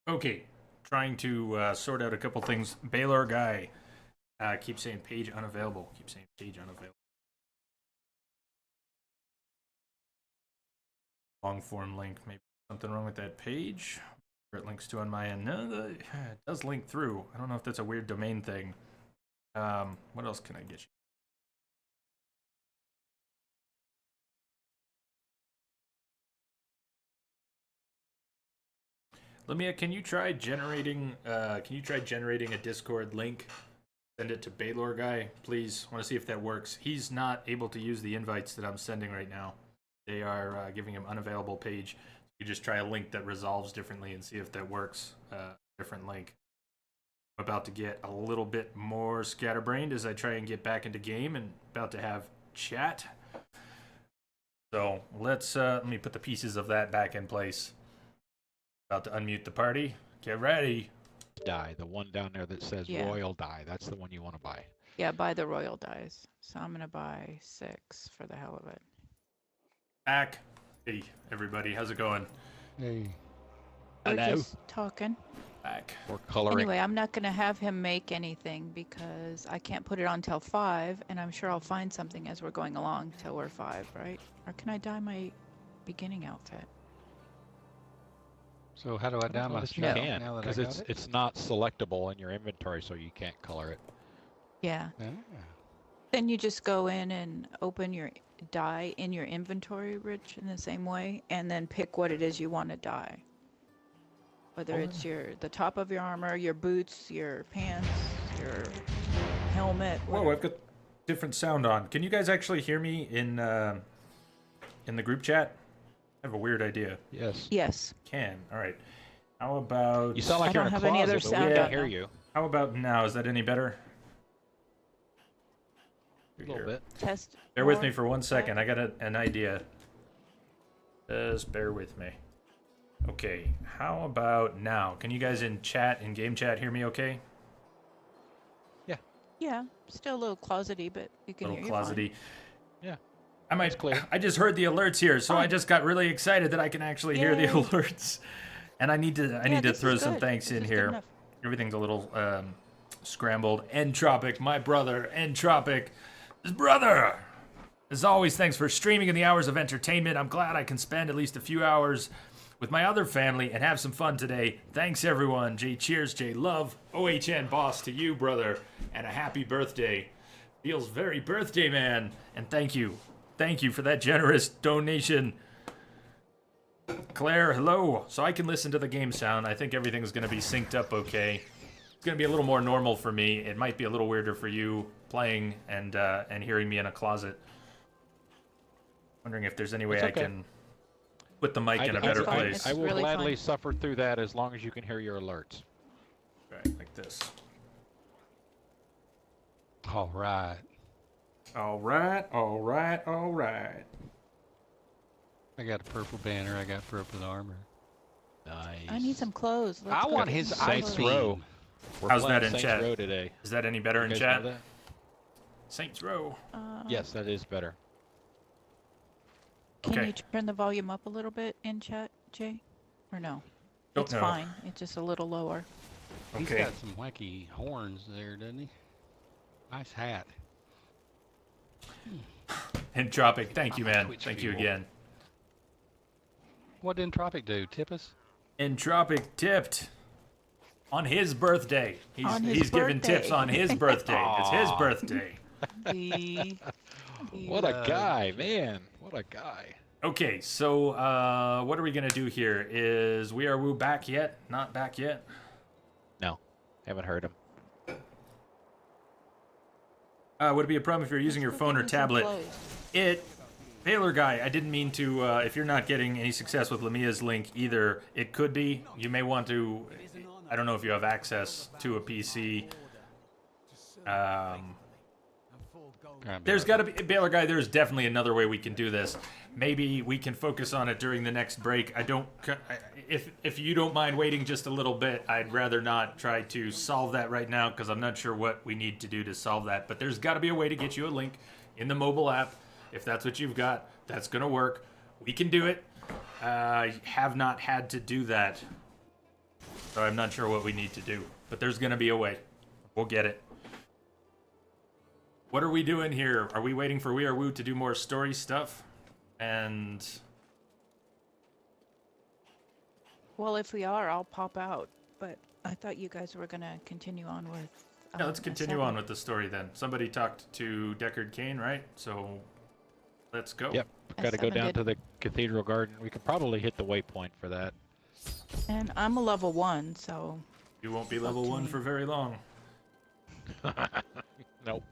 Okay, trying to sort out a couple things. Baylor guy keeps saying page unavailable. Keep saying page unavailable. Long form link. Maybe something wrong with that page. Where it links to on my end. No, it does link through. I don't know if that's a weird domain thing. What else can I get you? Lamia, can you try generating? Can you try generating a Discord link? Send it to Baylor guy, please. I want to see if that works. He's not able to use the invites that I'm sending right now. They are giving him unavailable page. You just try a link that resolves differently and see if that works. Different link. I'm about to get a little bit more scatterbrained as I try and get back into game and about to have chat. So let's let me put the pieces of that back in place. About to unmute the party. Get ready. Die, the one down there that says royal die. That's the one you want to buy. Yeah, buy the royal dies. So I'm gonna buy 6 for the hell of it. Back. Hey, everybody. How's it going? Hey. We're Hello. just talking. Back. Or coloring. Anyway, I'm not gonna have him make anything because I can't put it on till 5, and I'm sure I'll find something as we're going along till we're 5, right? Or can I dye my beginning outfit? So how do I dye my You stuff can, now that I because got it? it's not selectable in your inventory, so you can't color it. Yeah. Ah. Then you just go in and open your dye in your inventory, Rich, in the same way, and then pick what it is you want to dye. Whether it's the top of your armor, your boots, your pants, your helmet. Whoa, I've got different sound on. Can you guys actually hear me in the group chat? I have a weird idea. Yes. Yes. Can. All right. How about... You sound like I you're don't in a have any other closet, but sound we on can't hear now. you. How about now? Is that any better? A little bit. Test. Bear with more. me for 1 second. I got an idea. Just bear with me. Okay. How about now? Can you guys in game chat, hear me okay? Yeah, still a little closety, but you can A little hear you fine. closety. Yeah. Clear. I just heard the alerts here, so I just got really excited that I can actually hear the Yay. alerts. And I need to this throw is some good. thanks This in is good here. enough. Everything's a little scrambled. Entropic, my brother, Entropic, his brother. As always, thanks for streaming in the hours of entertainment. I'm glad I can spend at least a few hours with my other family and have some fun today. Thanks, everyone. Jay Cheers, Jay Love, OHN Boss to you, brother, and a happy birthday. Feels very birthday, man. And thank you. Thank you for that generous donation. Claire, hello. So I can listen to the game sound. I think everything's going to be synced up okay. It's going to be a little more normal for me. It might be a little weirder for you playing and hearing me in a closet. Wondering if there's any way I can put the mic in a better place. I will really gladly fine. suffer through that as long as you can hear your alerts. Right, like this. All right. All right, all right, all right. I got a purple banner. I got purple armor. Nice. I need some clothes. Let's I go want get his some Saints clothes. Row. We're How's playing that in Saints chat? Row today. Is that any better You in guys chat? know that? Saints Row. Yes, that is better. Can Okay. you turn the volume up a little bit in chat, Jay? Or no? Don't It's know. fine. It's just a little lower. He's Okay. got some wacky horns there, doesn't he? Nice hat. Entropic, thank you, man. Twitch Thank you viewer. again. What did Entropic do? Tip us? Entropic tipped on his birthday. He's giving birthday. tips on his birthday. It's his birthday. What a guy, man. What a guy. Okay, so what are we gonna do here? Is We Are Woo back yet? Not back yet? No, haven't heard him. Would it be a problem if you're using your phone or tablet? Baylor guy, I didn't mean to, if you're not getting any success with Lamia's link either, it could be. You may want to, I don't know if you have access to a PC. There's got to be, Baylor guy, there's definitely another way we can do this. Maybe we can focus on it during the next break. If you don't mind waiting just a little bit, I'd rather not try to solve that right now because I'm not sure what we need to do to solve that. But there's got to be a way to get you a link in the mobile app. If that's what you've got, that's going to work. We can do it. Have not had to do that So I'm not sure what we need to do. But there's going to be a way. We'll get it. What are we doing here? Are we waiting for We Are Woo to do more story stuff? And... Well, if we are, I'll pop out. But I thought you guys were gonna continue on with. Yeah, let's continue on with the story then. Somebody talked to Deckard Cain, right? So let's go. Yep. Got to go S7 down did. to the Cathedral Garden. We could probably hit the waypoint for that. And I'm a level 1, so. You won't be Up level to 1 me. for very long. Nope.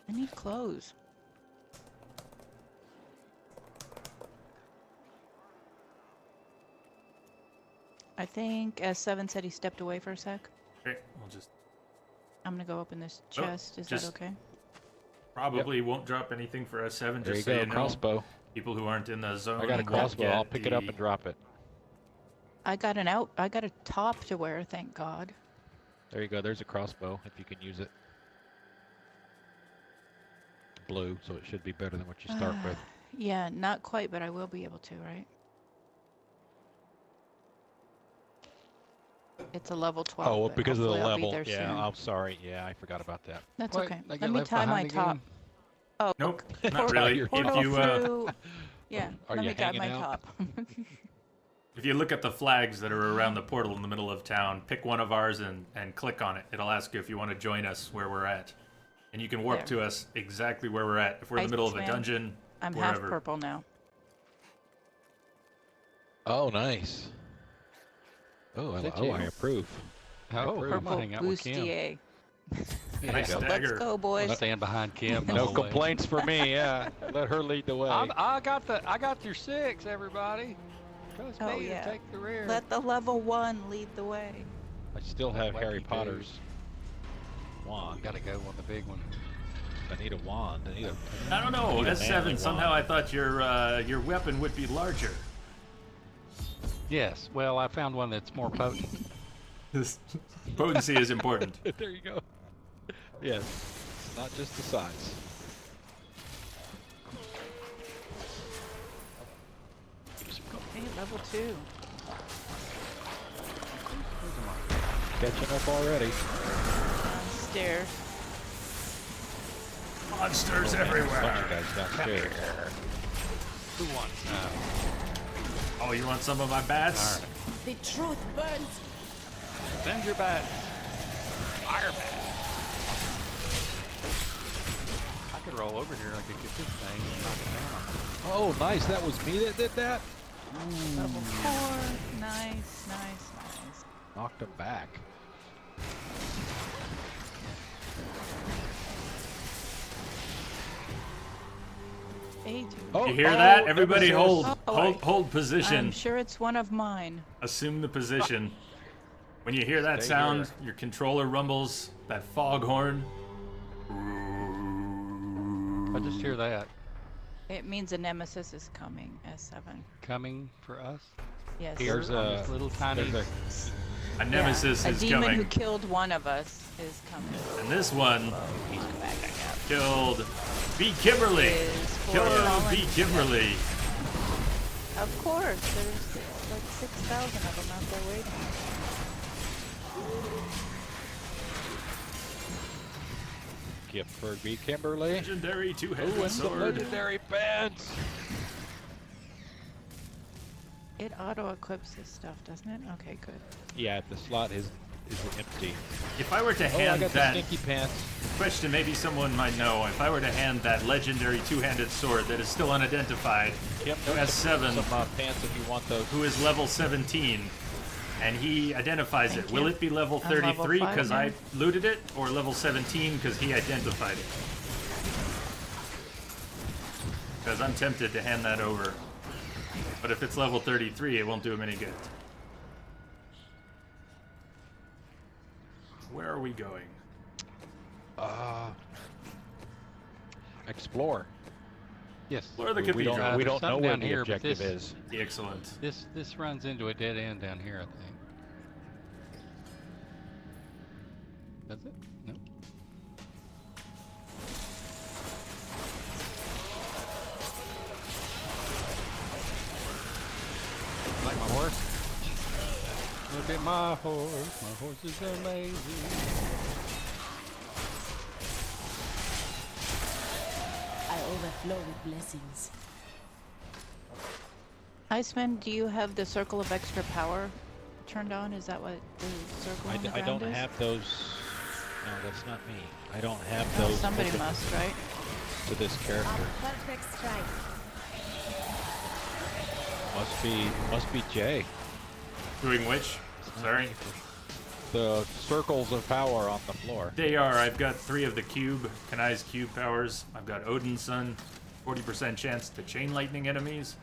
I need clothes. I think S7 said he stepped away for a sec. Okay, we'll just... I'm gonna go open this Oh, chest. Is just- that okay? Probably won't drop anything for S7, There you just so go, you know. crossbow. People who aren't in the zone. I got a won't crossbow. get I'll pick it up the- and drop it. I got a top to wear, thank God. There you go. There's a crossbow if you can use it. Blue, so it should be better than what you start with. Yeah, not quite, but I will be able to, right? It's a level 12. Oh, well, but because of the hopefully I'll be level. there Yeah, soon. I'm sorry. Yeah, I forgot about that. That's Wait, okay. they get Let me left tie my behind top. again? Oh, Nope, not Portal- really. You're If portal you, through. Yeah, Are let you me grab my hanging out? top. if you look at the flags that are around the portal in the middle of town, pick one of ours and click on it. It'll ask you if you want to join us where we're at. And you can warp There. to us exactly where we're at. If we're in the Ice middle of a Man. dungeon, I'm half wherever. purple now. Oh, nice. Oh, Did I you? approve. Oh, approve. I'm gonna Purple hang out with Kim. bustier. Nice go. Let's dagger. go, boys. Stand behind Kim. the No whole way. complaints for me. Yeah, let her lead the way. I got your 6, everybody. Trust Oh, me yeah. to take the rear. Let the level 1 lead the way. I still have Wacky Harry dude. Potter's I wand. gotta go on the big one. I need a wand. I need a. I don't know. Need a S7, manly somehow wand. I thought your weapon would be larger. Yes. Well, I found one that's more potent. Potency is important. There you go. Yes, not just the size. Hey, level 2. Catching up already. Downstairs. Monsters Bunch of everywhere. guys downstairs. Who wants that? Oh, you want some of my bats? The truth burns. Send your bat. Fire bat. I could roll over here. I could get this thing and knock it down. Oh, nice. That was me that did that. Level 4. Nice. Knocked him back. Hey, dude. Oh, You hear that? oh, Everybody nemesis. hold position. I'm sure it's one of mine. Assume the position. When you hear that Stay sound, here. your controller rumbles, that foghorn. I just hear that It means a nemesis is coming, S7. coming for us. Yes. Here There's on a- this little tiny. There's A nemesis a is demon coming. who killed one of us is coming. And this one He's backing up. killed B. Kimberly. Is for Killer fallen B. Kimberly. Of course, there's like 6,000 of them out there waiting. gift for B. Kimberly. Legendary Ooh, two-handed and some sword. legendary pants. It auto-equips this stuff, doesn't it? Okay, good. Yeah, the slot is empty. If I were to Oh, I hand got the that stinky pants. question, maybe someone might know. If I were to hand that legendary two-handed sword that is still unidentified Yep, to S7, some pants if you want those. who is level 17, and he identifies Thank it, will you. it be level I'm level 33 5 because now. I looted it, or level 17 because he identified it? Because I'm tempted to hand that over. But if it's level 33, it won't do him any good. Where are we going? Explore. Yes. Where are the We cathedral? don't There's know something where down the here, but objective this- is. Excellent. This runs into a dead end down here, I think. Does it? No. Like my horse? Look at my horse. My horse is amazing. I overflow with blessings. Iceman, do you have the circle of extra power turned on? Is that what the circle on the I ground don't is? have those. No, that's not me. I don't have Oh, those. somebody hooked must, right? to this character. Perfect strike. Must be Jay. Doing which? Sorry. The circles of power on the floor. They are. I've got 3 of the cube, Kanai's cube powers. I've got Odin's Son, 40% chance to chain lightning enemies.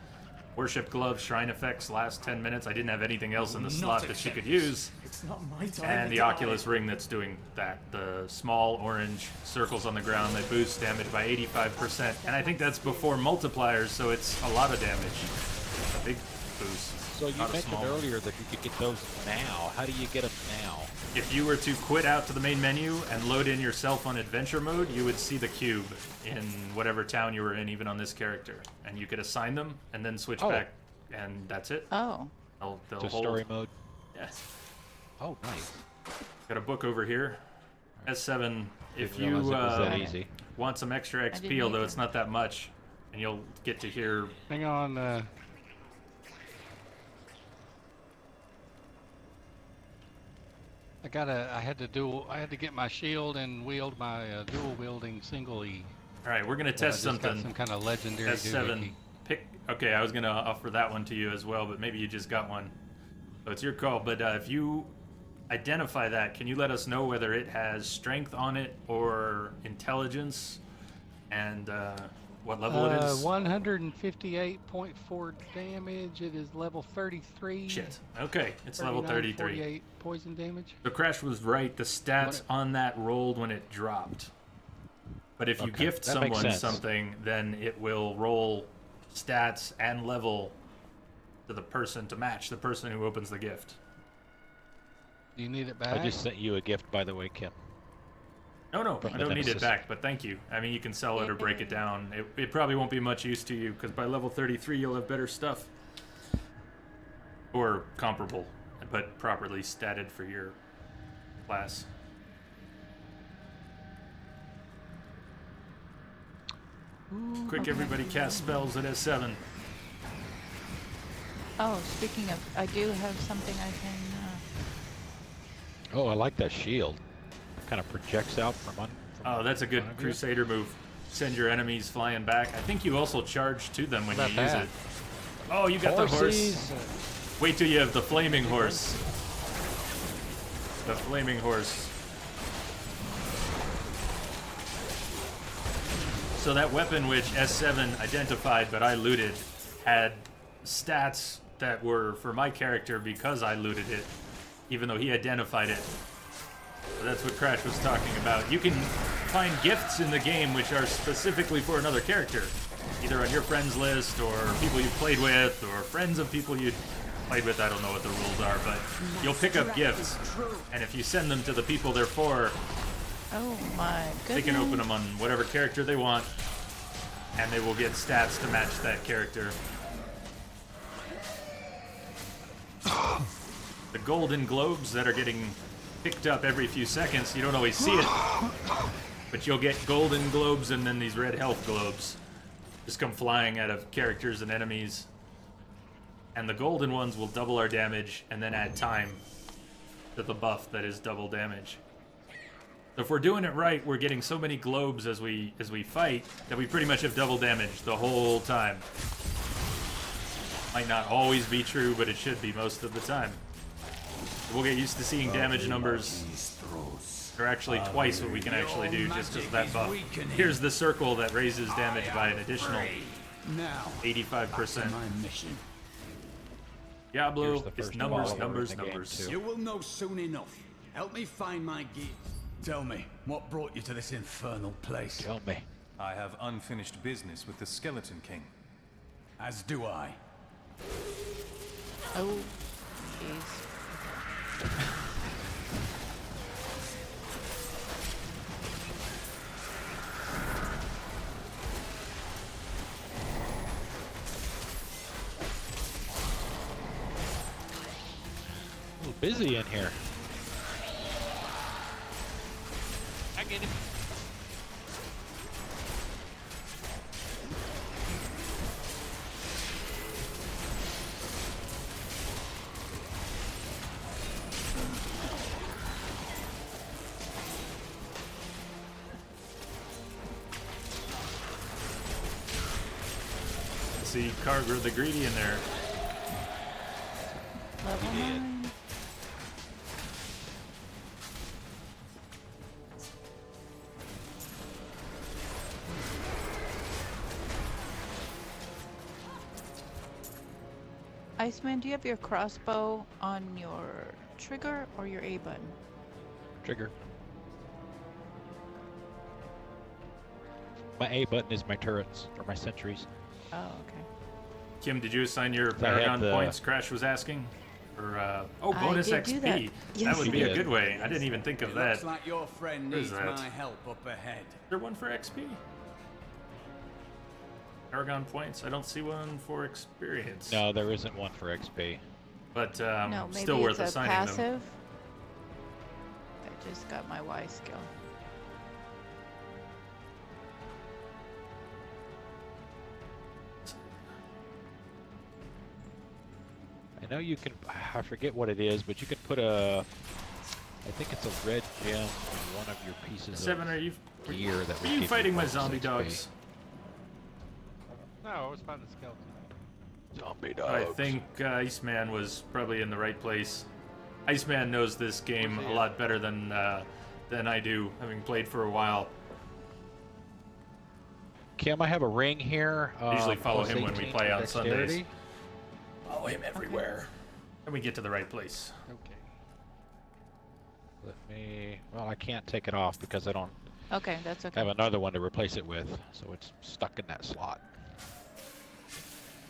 Worship gloves, shrine effects, last 10 minutes. I didn't have anything else in the slot that she could use. It's not my time. And the Oculus ring that's doing that. The small orange circles on the ground that boost damage by 85%. And I think that's before multipliers, so it's a lot of damage. A big boost. So you not a mentioned small one. earlier that you could get those now. How do you get them now? If you were to quit out to the main menu and load in yourself on adventure mode, you would see the cube in whatever town you were in, even on this character. And you could assign them and then switch Oh. back, and that's it. Oh. They'll To hold. story mode? Yes. Oh, nice. Got a book over here. S7. If Didn't realize you it was that easy. want some extra didn't XP, although either. it's not that much, and you'll get to hear. Hang on. I had to get my shield and wield my dual wielding single E. All right, we're gonna But I test just got something. some kind of legendary S7. doohickey. Pick. Okay, I was gonna offer that one to you as well, but maybe you just got one. So it's your call. But if you identify that, can you let us know whether it has strength on it or intelligence, and what level it is? 158.4 damage. It is level 33. Shit. Okay, it's level 33. 48 poison damage. So Crash was right. The stats on that rolled when it dropped. But if you Okay, gift that makes someone sense. something, then it will roll stats and level to the person to match the person who opens the gift. Do you need it back? I just sent you a gift, by the way, Kim. No, From I the don't need it Nemesis. back, but thank you. I mean, you can sell it or break it down. It probably won't be much use to you, because by level 33 you'll have better stuff. Or comparable, but properly statted for your class. Quick, everybody cast spells at S7. Oh, speaking of, I do have something I can. Oh, I like that shield. Kind of projects out from Oh, that's a good front of you. Crusader move. Send your enemies flying back. I think you also charge to them when you Not use bad. it. Oh, you got the horse. Horsies. Wait till you have the flaming horse. The flaming horse. So that weapon which S7 identified but I looted had stats that were for my character because I looted it, even though he identified it. So that's what Crash was talking about. You can find gifts in the game which are specifically for another character, either on your friends list or people you've played with or friends of people you'd played with. I don't know what the rules are, but you'll pick up gifts, and if you send them to the people they're for, Oh my goodness. they can open them on whatever character they want, and they will get stats to match that character. The golden globes that are getting picked up every few seconds, you don't always see it, but you'll get golden globes and then these red health globes just come flying out of characters and enemies. And the golden ones will double our damage and then add time to the buff that is double damage. So if we're doing it right, we're getting so many globes as we fight that we pretty much have double damage the whole time. Might not always be true, but it should be most of the time. We'll get used to seeing damage numbers. They're actually twice what we can actually do just because of that buff. Here's the circle that raises damage by an additional Now, 85%. my mission. Diablo Here's the is first numbers, follower numbers, in the game, numbers. too. You will know soon enough. Help me find my gear. Tell me, what brought you to this infernal place? Tell me. I have unfinished business with the Skeleton King. As do I. Oh, jeez. busy in here. I get it. See Carver the Greedy in there. Level 9. Iceman, do you have your crossbow on your trigger or your A button? Trigger. My A button is my turrets or my sentries. Oh, okay. Kim, did you assign your I have Paragon the- points? Crash was asking. Or I bonus did do XP. that. Yes, would you be a did. good way. I didn't even think of It that. looks like your friend What is needs that? my help up ahead. Is there one for XP? Paragon points? I don't see one for experience. No, there isn't one for XP. But No, maybe still worth it's a assigning passive. them. I just got my Y skill. I know you can. I forget what it is, but you can put a. I think it's a red gem in one of your pieces Seven, of are you gear that are would you give fighting my bonus zombie XP. dogs? No, I was fighting the skeleton. Zombie I dogs. think Iceman was probably in the right place. Iceman knows this game a lot better than I do, having played for a while. Kim, I have a ring here. I usually follow plus him when we 18 play for on Sundays. dexterity. Follow him everywhere. And we get to the right place. Okay. Let me. Well, I can't take it off because I don't Okay, that's okay. have another one to replace it with, so it's stuck in that slot.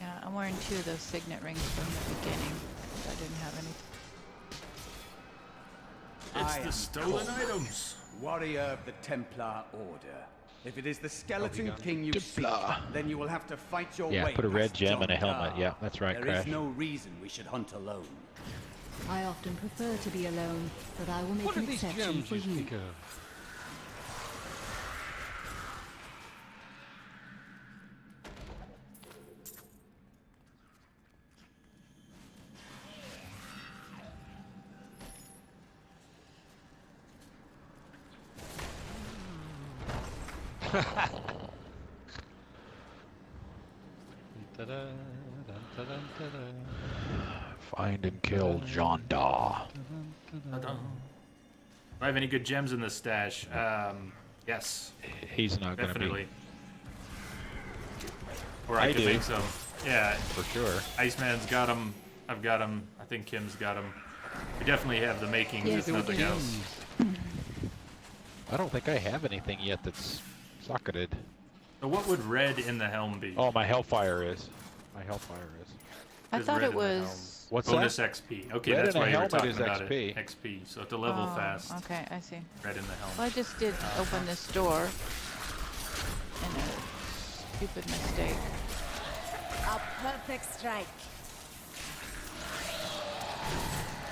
Yeah, I'm wearing 2 of those signet rings from the beginning. I didn't have any. It's I the am stolen Cole, items. warrior of the Templar Order. If it is the Skeleton gun. King you seek, Templar. then you will have to fight your Yeah, way put a red past gem and a John helmet. Dar. Yeah, that's right, There is Crash. no reason we should hunt alone. I often prefer to be alone, but I will make What are an these exception gems for you you. speak of? Da-da, dun-da-dun, da-da. Find and kill John Daw. Do I have any good gems in this stash? Yes, He's not going to definitely. be Or I I could do. make some. Yeah, for sure. Iceman's got them. I've got them. I think Kim's got them. We definitely have the makings, Yes, if we nothing do. else. I don't think I have anything yet that's socketed. So what would red in the helm be? Oh, my Hellfire is. My Hellfire is. I There's thought red it in the helm. was. What's Bonus that? XP. Okay, Red that's in a why you were helmet talking is about XP. it. XP. So to level Oh, fast. Okay, I see. Red in the helm. Well, I just did open this door. And a stupid mistake. A perfect strike.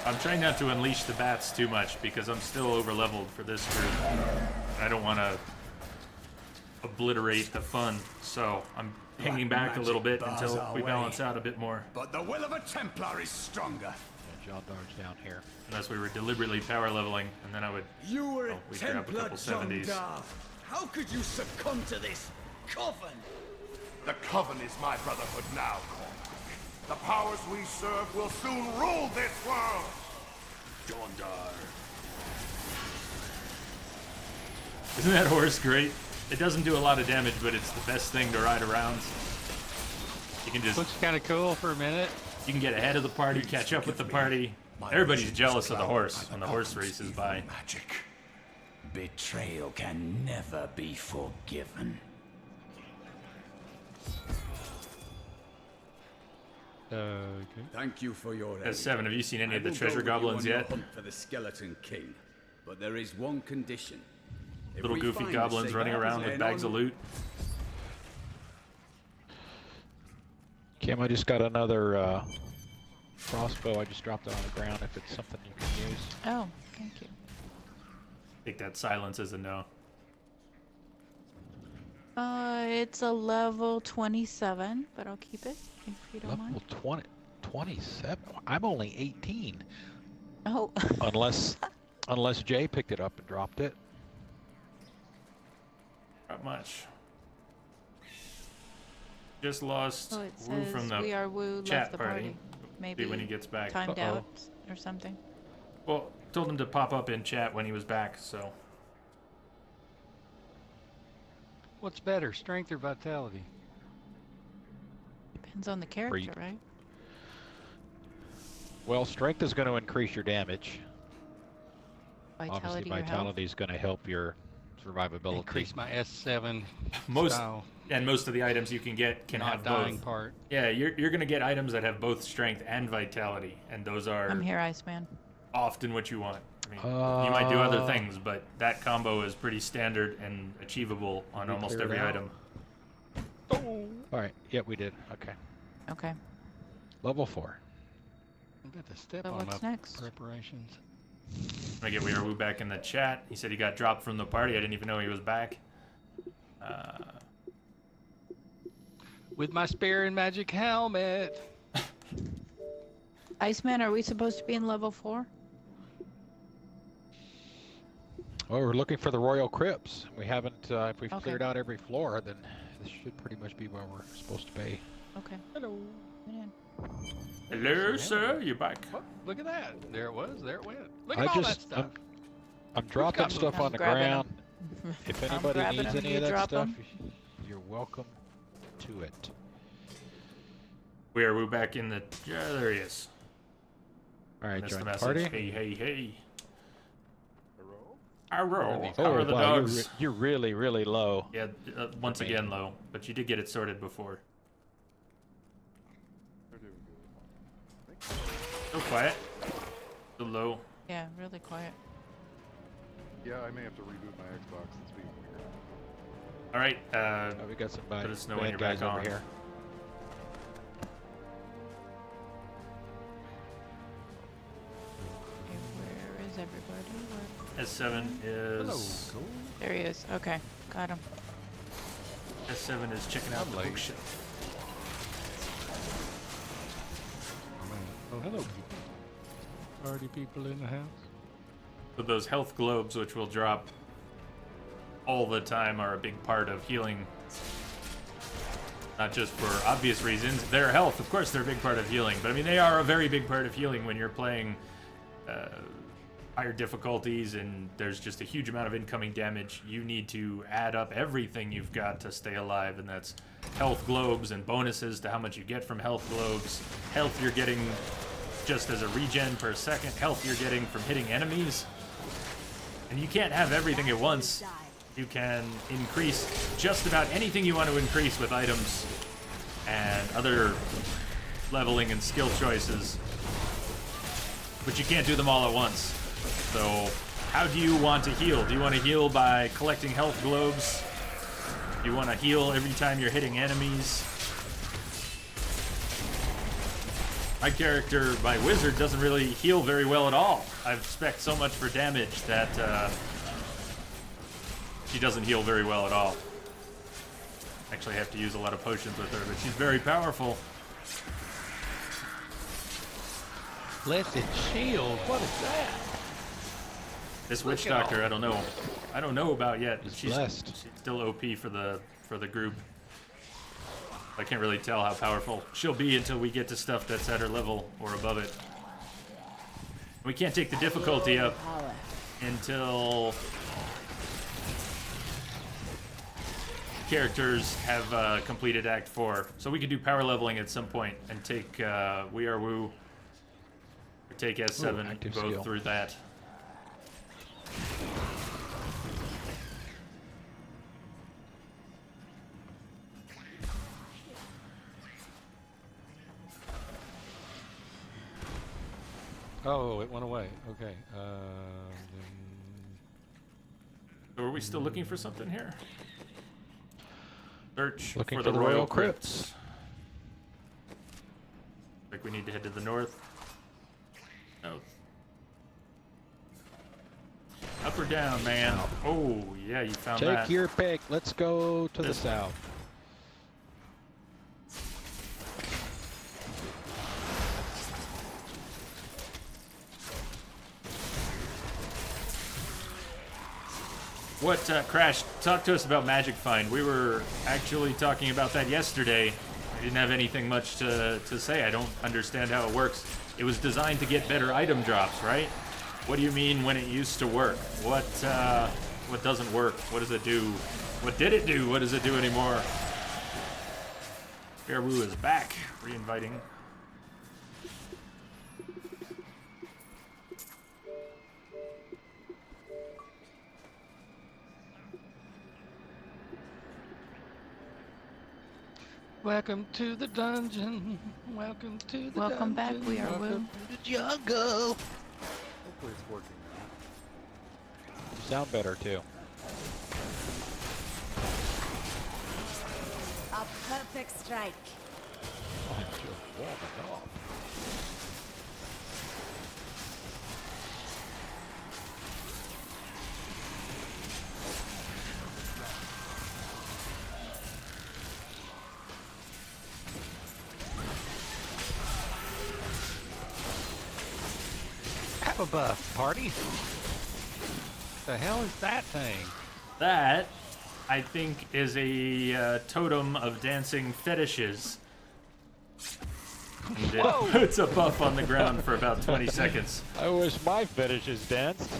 I'm trying not to unleash the bats too much because I'm still over leveled for this group. I don't want to obliterate the fun, so I'm hanging back a little bit bars until our we way. balance out a bit more. But the will of a Templar is stronger. Yeah, John Dar's down here. Unless we were deliberately power leveling, and then I would. You were Oh, a we grab a Templar, couple John 70s. Dar. How could you succumb to this coven? The Coven is my brotherhood now, Cormac. The powers we serve will soon rule this world! John Dar. Isn't that horse great? It doesn't do a lot of damage, but it's the best thing to ride around. You can just Looks kind of cool for a minute. you can get ahead of the party, catch up with the party. Everybody's jealous of the horse when the horse races by. Magic. Betrayal can never be forgiven. Okay. Thank you for your aid. As 7, have you seen any I of the will treasure go with you goblins on your yet? hunt for the Skeleton King, but there is one condition. If Little we goofy find the goblins safe running around with then bags of on- loot. Kim, I just got another crossbow. I just dropped it on the ground if it's something you can use. Oh, thank you. Take that silence as a no. It's a level 27, but I'll keep it if you don't Level mind. 27? I'm only 18. Oh, Unless Jay picked it up and dropped it. Not much. Just lost oh, it Woo says from the we are Woo chat left the party. Maybe when he gets back. timed out or something. Well, told him to pop up in chat when he was back, so. What's better, strength or vitality? Depends on the character, right? Well, strength is going to increase your damage. Vitality, Obviously, your health. vitality is going to help your survivability. Increase my S7 Most style and most of the items you can get can not have dying both. part. Yeah, you're gonna get items that have both strength and vitality, and those are I'm here, Iceman. often what you want. I mean, you might do other things, but that combo is pretty standard and achievable on we almost clear it every out? item. All right. Yep, we did. Okay. Okay. Level 4. I'm about to step So on what's my next? preparations. I get We Are Woo back in the chat. He said he got dropped from the party. I didn't even know he was back. With my spare and magic helmet. Iceman, are we supposed to be in level 4? Well, we're looking for the Royal Crypts. We haven't, if we've Okay. cleared out every floor, then this should pretty much be where we're supposed to be. Okay. Hello. Get in. Hello, sir. You're back. What? Look at that. There it was. There it went. Look I at all that just, stuff. I'm dropping got stuff I'm on the grabbing 'em. ground. If I'm anybody grabbing needs 'em, any you of that drop stuff, 'em. you're welcome to it. We Are Woo back in the. Yeah, there he is. All right, Missed join the the message. party. Hey. Arrow. How Oh, are the wow, dogs? you're really, really low. Yeah, once me. again low, but you did get it sorted before. So quiet. So low. Yeah, really quiet. Yeah, I may have to reboot my Xbox. It's being weird. All right. Oh, we got some bad, Let us know when bad you're guys back over on. here. Okay, where is everybody? S7 Hello. is. Cool. There he is. Okay, got him. S7 is checking out I'm the late. bookshelf. Oh, hello, people. Party people in the house. So those health globes, which will drop all the time, are a big part of healing. Not just for obvious reasons. Their health, of course, they're a big part of healing. But I mean, they are a very big part of healing when you're playing higher difficulties and there's just a huge amount of incoming damage. You need to add up everything you've got to stay alive, and that's health globes and bonuses to how much you get from health globes. Health you're getting just as a regen per second. Health you're getting from hitting enemies. And you can't have everything at once. You can increase just about anything you want to increase with items and other leveling and skill choices. But you can't do them all at once. So, how do you want to heal? Do you want to heal by collecting health globes? Do you want to heal every time you're hitting enemies? My character, my wizard, doesn't really heal very well at all. I've spec'd so much for damage that she doesn't heal very well at all. Actually, I have to use a lot of potions with her, but she's very powerful. Blessed shield. What is that? This witch Look at doctor, all- I don't know. I don't know about yet. He's She's blessed. still OP for the group. I can't really tell how powerful she'll be until we get to stuff that's at her level or above it. We can't take the difficulty up until characters have completed Act 4. So we could do power leveling at some point and take We Are Woo or take S7 Ooh, and active go skill. through that. Oh, it went away. Okay. So are we still looking for something here? Search Looking for for the the Royal Royal Crypts. Like we need to head to the north. No. Up or down, man? Oh, yeah, you found that. Take your pick. Let's go to the south. What, Crash, talk to us about Magic Find. We were actually talking about that yesterday. I didn't have anything much to say. I don't understand how it works. It was designed to get better item drops, right? What do you mean when it used to work? What doesn't work? What does it do? What did it do? What does it do anymore? Fairwoo is back, re-inviting. Welcome to the dungeon. Welcome to the Welcome back, dungeon. we are Woo. Welcome to the jungle. Hopefully it's working now. You sound better too. A perfect strike. Oh, just warming up. Have a buff, party. The hell is that thing? That, I think, is a totem of dancing fetishes. And it puts a buff on the ground for about 20 seconds. I wish my fetishes danced.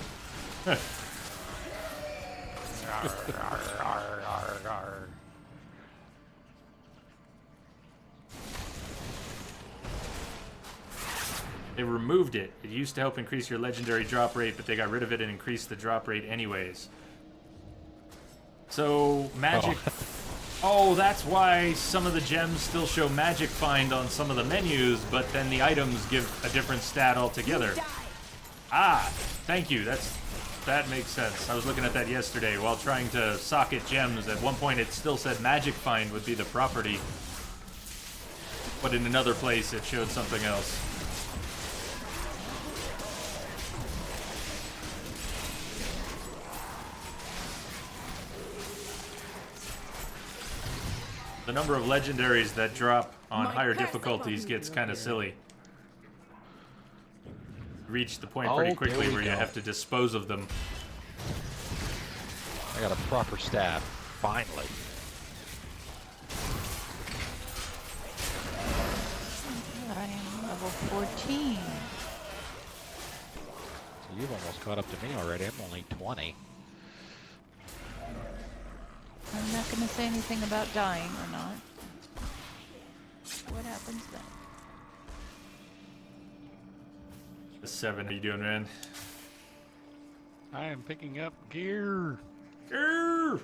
They removed it. It used to help increase your legendary drop rate, but they got rid of it and increased the drop rate anyways. So, magic... Oh, that's why some of the gems still show Magic Find on some of the menus, but then the items give a different stat altogether. Ah, thank you. That makes sense. I was looking at that yesterday while trying to socket gems. At one point it still said Magic Find would be the property, but in another place it showed something else. The number of legendaries that drop on higher difficulties gets kind of silly. Reach the point pretty quickly where you have to dispose of them. I got a proper staff, finally. I am level 14. So you've almost caught up to me already. I'm only 20. I'm not going to say anything about dying or not. What happens then? The 7, how you doing, man? I am picking up gear. Grrr!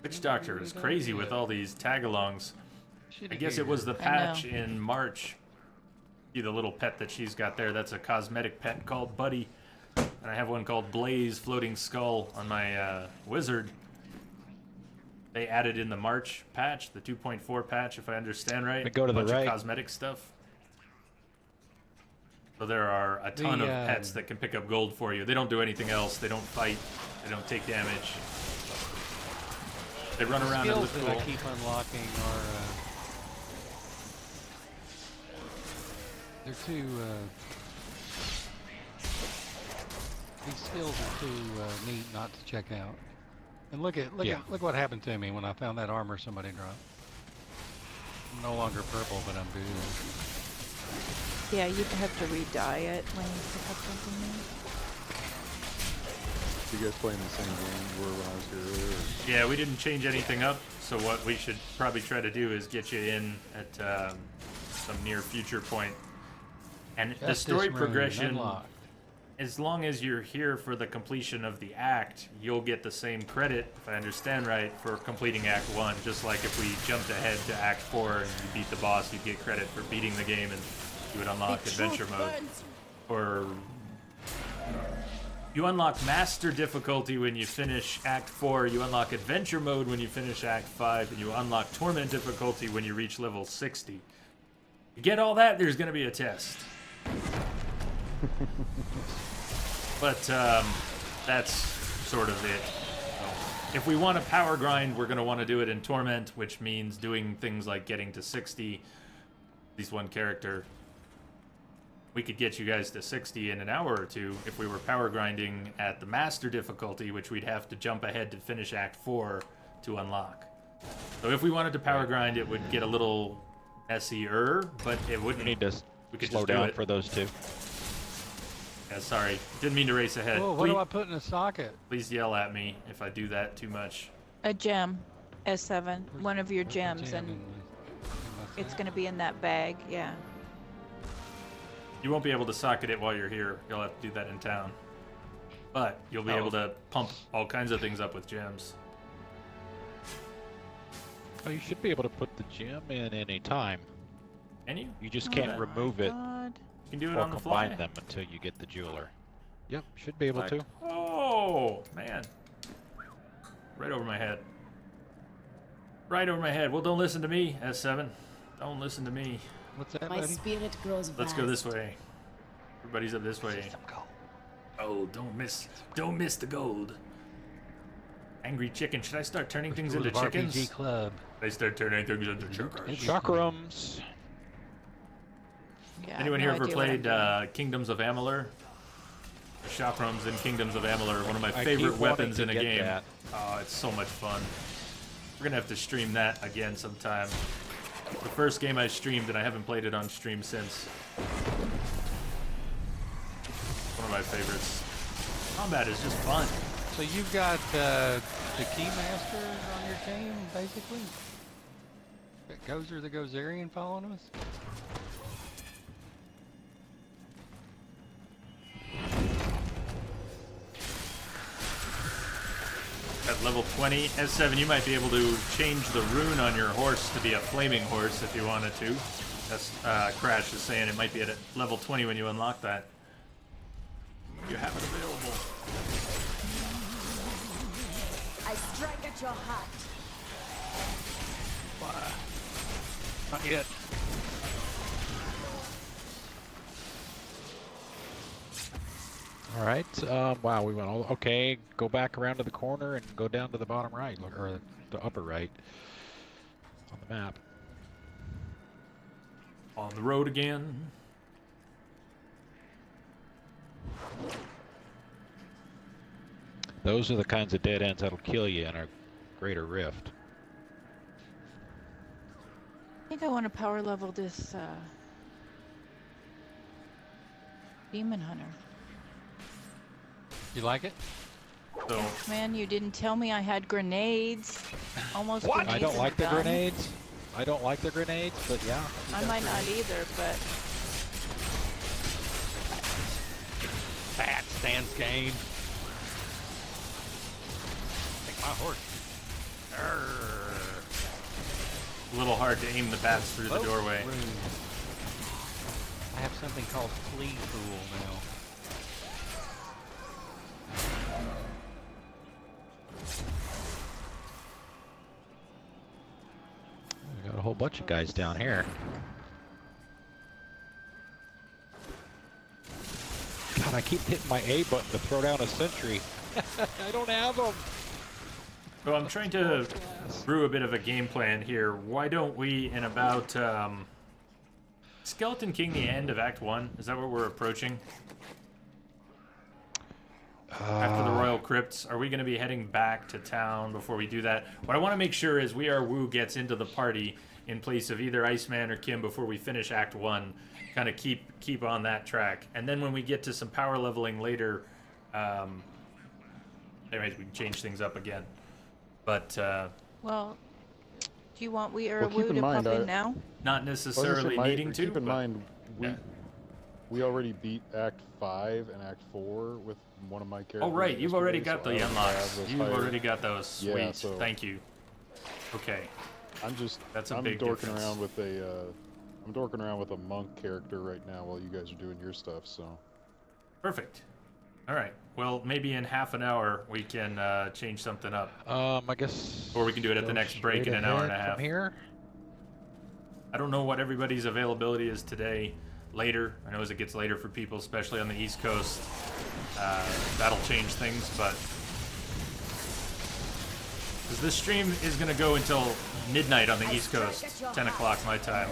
Witch Doctor is crazy with all these tag-alongs. I guess it was the patch in March. See the little pet that she's got there? That's a cosmetic pet called Buddy. And I have one called Blaze Floating Skull on my wizard. They added in the March patch, the 2.4 patch, if I understand right. Go to the bunch right. of cosmetic stuff. So there are a ton of pets that can pick up gold for you. They don't do anything else. They don't fight. They don't take damage. They run around and look Skills cool. that I keep unlocking are they're too these skills are too neat not to check out. And look what happened to me when I found that armor somebody dropped. I'm no longer purple, but I'm blue. Yeah, you'd have to re-dye it when you pick up something new. You guys playing the same game where when I was here earlier? Yeah, we didn't change anything up, so what we should probably try to do is get you in at some near future point. And the story progression, as long as you're here for the completion of the act, you'll get the same credit, if I understand right, for completing Act 1. Just like if we jumped ahead to Act 4 and you beat the boss, you'd get credit for beating the game and you would unlock adventure mode. Or you unlock master difficulty when you finish Act 4, you unlock adventure mode when you finish Act 5, and you unlock torment difficulty when you reach level 60. You get all that, there's going to be a test. But that's sort of it. If we want to power grind, we're going to want to do it in Torment, which means doing things like getting to 60. At least one character. We could get you guys to 60 in an hour or two if we were power grinding at the master difficulty, which we'd have to jump ahead to finish Act 4 to unlock. So if we wanted to power grind, it would get a little messier, but it wouldn't. We need to We could slow just do down it. for those two. Yeah, sorry. Didn't mean to race ahead. Whoa, what do I put in the socket? Please yell at me if I do that too much. A gem, S7, one of your Where's the gems, gem and in my it's thing? going to be in that bag. Yeah. You won't be able to socket it while you're here. You'll have to do that in town. But you'll be able to pump all kinds of things up with gems. Oh, you should be able to put the gem in any time. Can you? You just Oh can't my remove it God. You can do it or on the fly. combine them until you get the jeweler. Yep, should be able to. Oh, man. Right over my head. Right over my head. Well, don't listen to me, S7. Don't listen to me. What's that, My buddy? spirit grows vast. Let's go this way. Everybody's up this way. Oh, don't miss the gold. Angry chicken. Should I start turning things into Exclusive chickens? RPG Club. Should I start turning things into chickens? Chakrams. Yeah, I Anyone have here no ever idea what I'm played doing. Kingdoms of Amalur? The chakrams in Kingdoms of Amalur, one of my I favorite keep weapons in wanting a to get game. that. Oh, it's so much fun. We're gonna have to stream that again sometime. The first game I streamed, and I haven't played it on stream since. One of my favorites. Combat is just fun. So you've got the Keymaster on your team, basically? Got Gozer the Gozerian following us? At level 20, S7, you might be able to change the rune on your horse to be a flaming horse if you wanted to. That's Crash is saying it might be at level 20 when you unlock that. You have it available. I strike at your heart. Not yet. All right. Wow, we went all. Okay, go back around to the corner and go down to the bottom right, or the upper right on the map. On the road again. Those are the kinds of dead ends that'll kill you in a greater rift. I think I want to power level this Demon Hunter. You like it? So, Man, you didn't tell me I had grenades. Almost What? grenades I don't in like the gun. grenades. I don't like the grenades, but yeah. you I got might not grenades. either, but Fat stance game. Take my horse. a little hard to aim the bats through the Oh, doorway. rude. I have something called Flea Fool now. We got a whole bunch of guys down here. God, I keep hitting my A button to throw down a sentry. I don't have them. So I'm trying to brew a bit of a game plan here. Why don't we, in about Skeleton King, the end of Act 1? Is that what we're approaching? After the Royal Crypts, are we going to be heading back to town before we do that? What I want to make sure is We Are Wu gets into the party in place of either Iceman or Kim before we finish Act 1. Kind of keep on that track. And then when we get to some power leveling later, anyways, we can change things up again. But well, do you want We Are Well, keep Woo in to mind, pop in now? not necessarily needing to. Keep in but- mind, yeah. we already beat Act 5 and Act 4 with one of my characters. Oh, right. You've already yesterday, got so the I already unlocks. have those You've higher- already got those. Sweet. Yeah, so- Thank you. Okay. I'm just. That's a I'm big dorking difference. around with a. I'm dorking around with a monk character right now while you guys are doing your stuff. So. Perfect. All right. Well, maybe in half an hour we can change something up. I guess. Or we can do it at the go next break straight in an hour and a ahead half. From here. I don't know what everybody's availability is today. Later, I know as it gets later for people, especially on the East Coast, that'll change things. But because this stream is gonna go until midnight on the East Coast, 10 o'clock my time.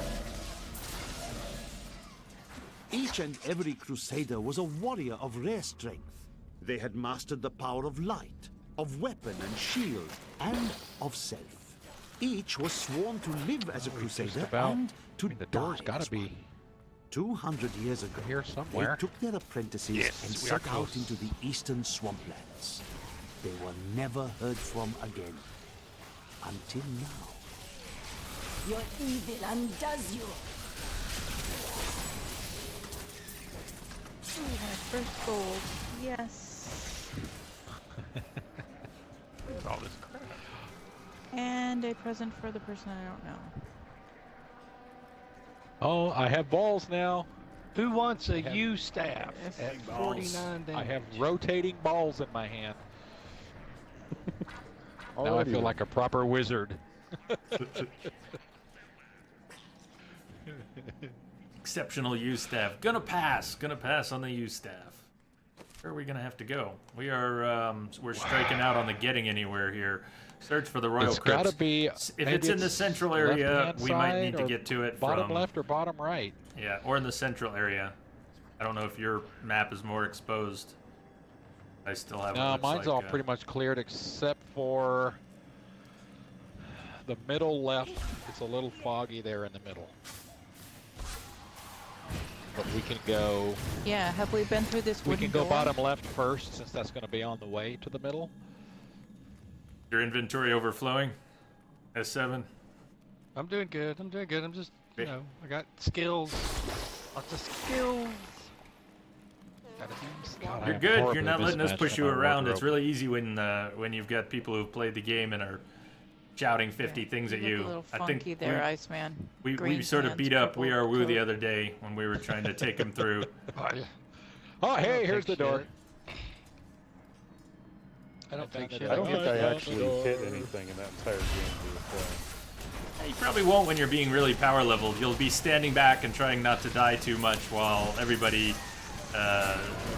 Each and every crusader was a warrior of rare strength. They had mastered the power of light, of weapon and shield, and of self. Each was sworn to live as a crusader and to the die door's gotta as be one. 200 years ago, here somewhere. they took their apprentices and we are set out close. into the eastern swamplands. They were never heard from again. Until now. Your evil undoes you. Ooh, my first gold. Yes. Look at all this crap. And a present for the person I don't know. Oh, I have balls now. Who wants a have- U staff at balls. 49 damage? I have rotating balls in my hand. Now I Already feel then. like a proper wizard. Exceptional U staff. Gonna pass on the U staff. Where are we gonna have to go? We are we're striking out on the getting anywhere here. Search for the Royal It's Crypts. gotta be. If maybe it's in the central area, left-hand we might need side to or get to it bottom from left or bottom right. yeah, or in the central area. I don't know if your map is more exposed. I still have. No, mine's all pretty much cleared except for the middle left. It's a little foggy there in the middle. But we can go. Yeah, have we been through this We wooden can go door? bottom left first, since that's going to be on the way to the middle. Your inventory overflowing. S7. I'm doing good. I'm doing good. I'm just, you know, I got skills. Lots of skills. Gotta be smart. You're good. You're not letting us push you around. It's really easy when you've got people who've played the game and are shouting 50 things at look you. a little I funky think there, Iceman. we Green sort of pants, beat up purple We Are Woo the coat. other day when we were trying to take him through. Oh, hey, don't here's the take door. shit. I don't take shit. I don't think I found actually the door. hit anything in that entire game we were playing. You probably won't when you're being really power leveled. You'll be standing back and trying not to die too much while everybody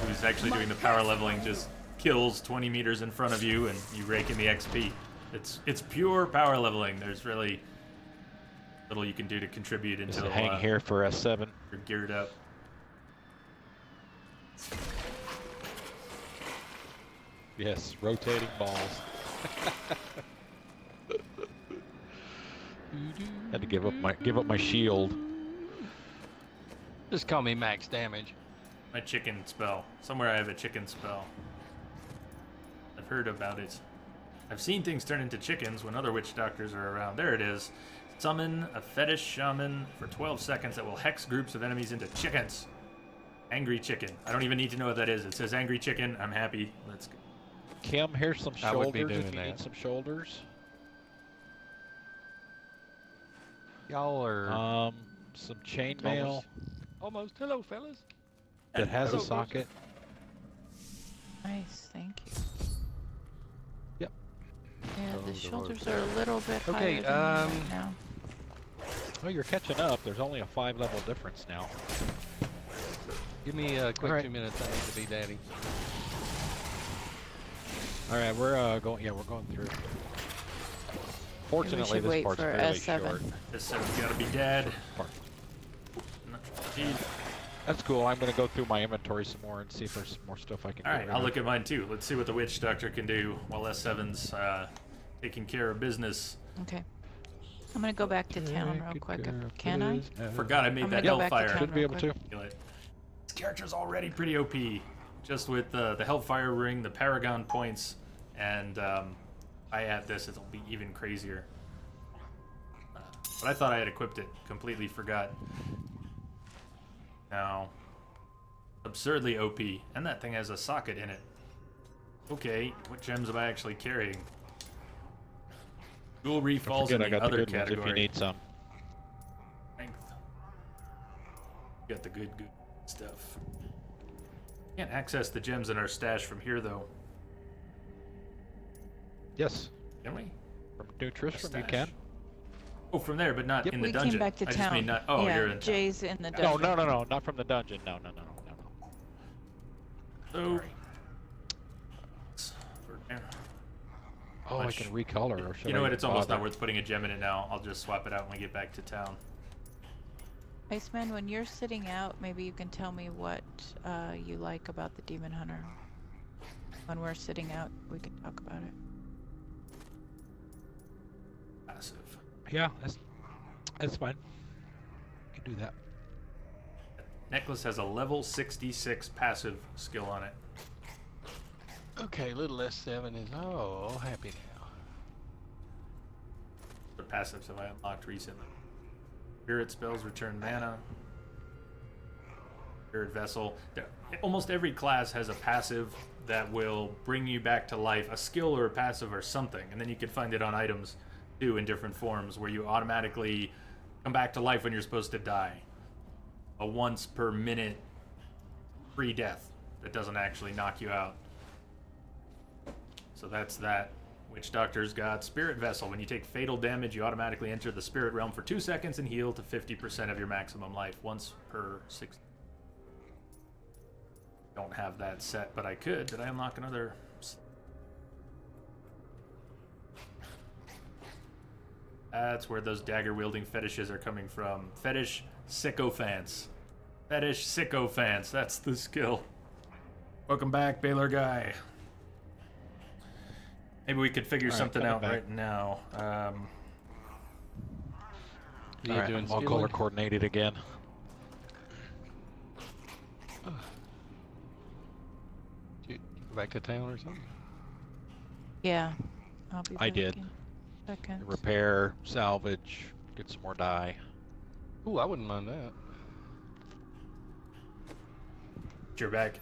who's actually doing the power leveling just kills 20 meters in front of you and you rake in the XP. It's pure power leveling. There's really little you can do to contribute Just until hang here for S7. you're geared up. Yes, rotating balls. Had to give up my shield. Just call me max damage. My chicken spell. Somewhere I have a chicken spell. I've heard about it. I've seen things turn into chickens when other witch doctors are around. There it is. Summon a fetish shaman for 12 seconds that will hex groups of enemies into chickens. Angry chicken. I don't even need to know what that is. It says angry chicken. I'm happy. Let's go. Kim, here's some I would be shoulders if doing you need that. some shoulders. Y'all are Some chainmail almost. Hello, fellas. that has a Hello, socket. Nice, thank you. Yep. Yeah, the shoulders are a little bit Okay, higher than me right now. Oh, you're catching up. There's only a 5-level difference now. Give me a quick Alright. 2 minutes. I need to be daddy. All right, we're going. Yeah, we're going through. Fortunately, should this wait part's for fairly S7. short. This seven's gotta be dead. Part. Indeed. That's cool. I'm gonna go through my inventory some more and see if there's some more stuff I can. All get right, rid I'll of. look at mine too. Let's see what the witch doctor can do while S7's taking care of business. Okay. I'm gonna go back to town real quick. Can I? Forgot I made I'm that gonna go back to hellfire. town Should be real able quick. to. Feel it. This character's already pretty OP. Just with the Hellfire Ring, the Paragon points, and I add this, it'll be even crazier. But I thought I had equipped it. Completely forgot. Now, absurdly OP. And that thing has a socket in it. Okay, what gems am I actually carrying? Jewelry Don't falls forget, in I the got the other good ones category. if you need some. Strength. Got the good stuff. Can't access the gems in our stash from here, though. Yes. Can we? From New Tristram, you Stash. can. Oh, from there, but not Yep. in the We dungeon. came back to I town. just mean not. Oh, yeah, you're in town. Jay's in the No, dungeon. no, not from the dungeon. No. So, Sorry. for there. Oh, I can recolor. Or should You know I what? It's almost not bother? worth putting a gem in it now. I'll just swap it out when we get back to town. Iceman, when you're sitting out, maybe you can tell me what you like about the Demon Hunter. When we're sitting out, we can talk about it. Passive. Yeah, that's fine. You can do that. Necklace has a level 66 passive skill on it. Okay, little S7 is all happy now. The passives have I unlocked recently. Spirit spells return mana. Spirit vessel. Almost every class has a passive that will bring you back to life, a skill or a passive or something, and then you can find it on items too in different forms where you automatically come back to life when you're supposed to die. A once per minute free death that doesn't actually knock you out. So that's that. Witch Doctor's got Spirit Vessel. When you take fatal damage, you automatically enter the Spirit Realm for 2 seconds and heal to 50% of your maximum life once per 6. Don't have that set, but I could. Did I unlock another? That's where those dagger-wielding fetishes are coming from. Fetish sycophants. Fetish sycophants. That's the skill. Welcome back, Baylor Guy. Maybe we could figure something out right now. You All right, doing I'm all color coordinated again. Did you go back to town or something? Yeah, I'll be back I did. in seconds. Repair, salvage, get some more dye. Ooh, I wouldn't mind that. You're back. Do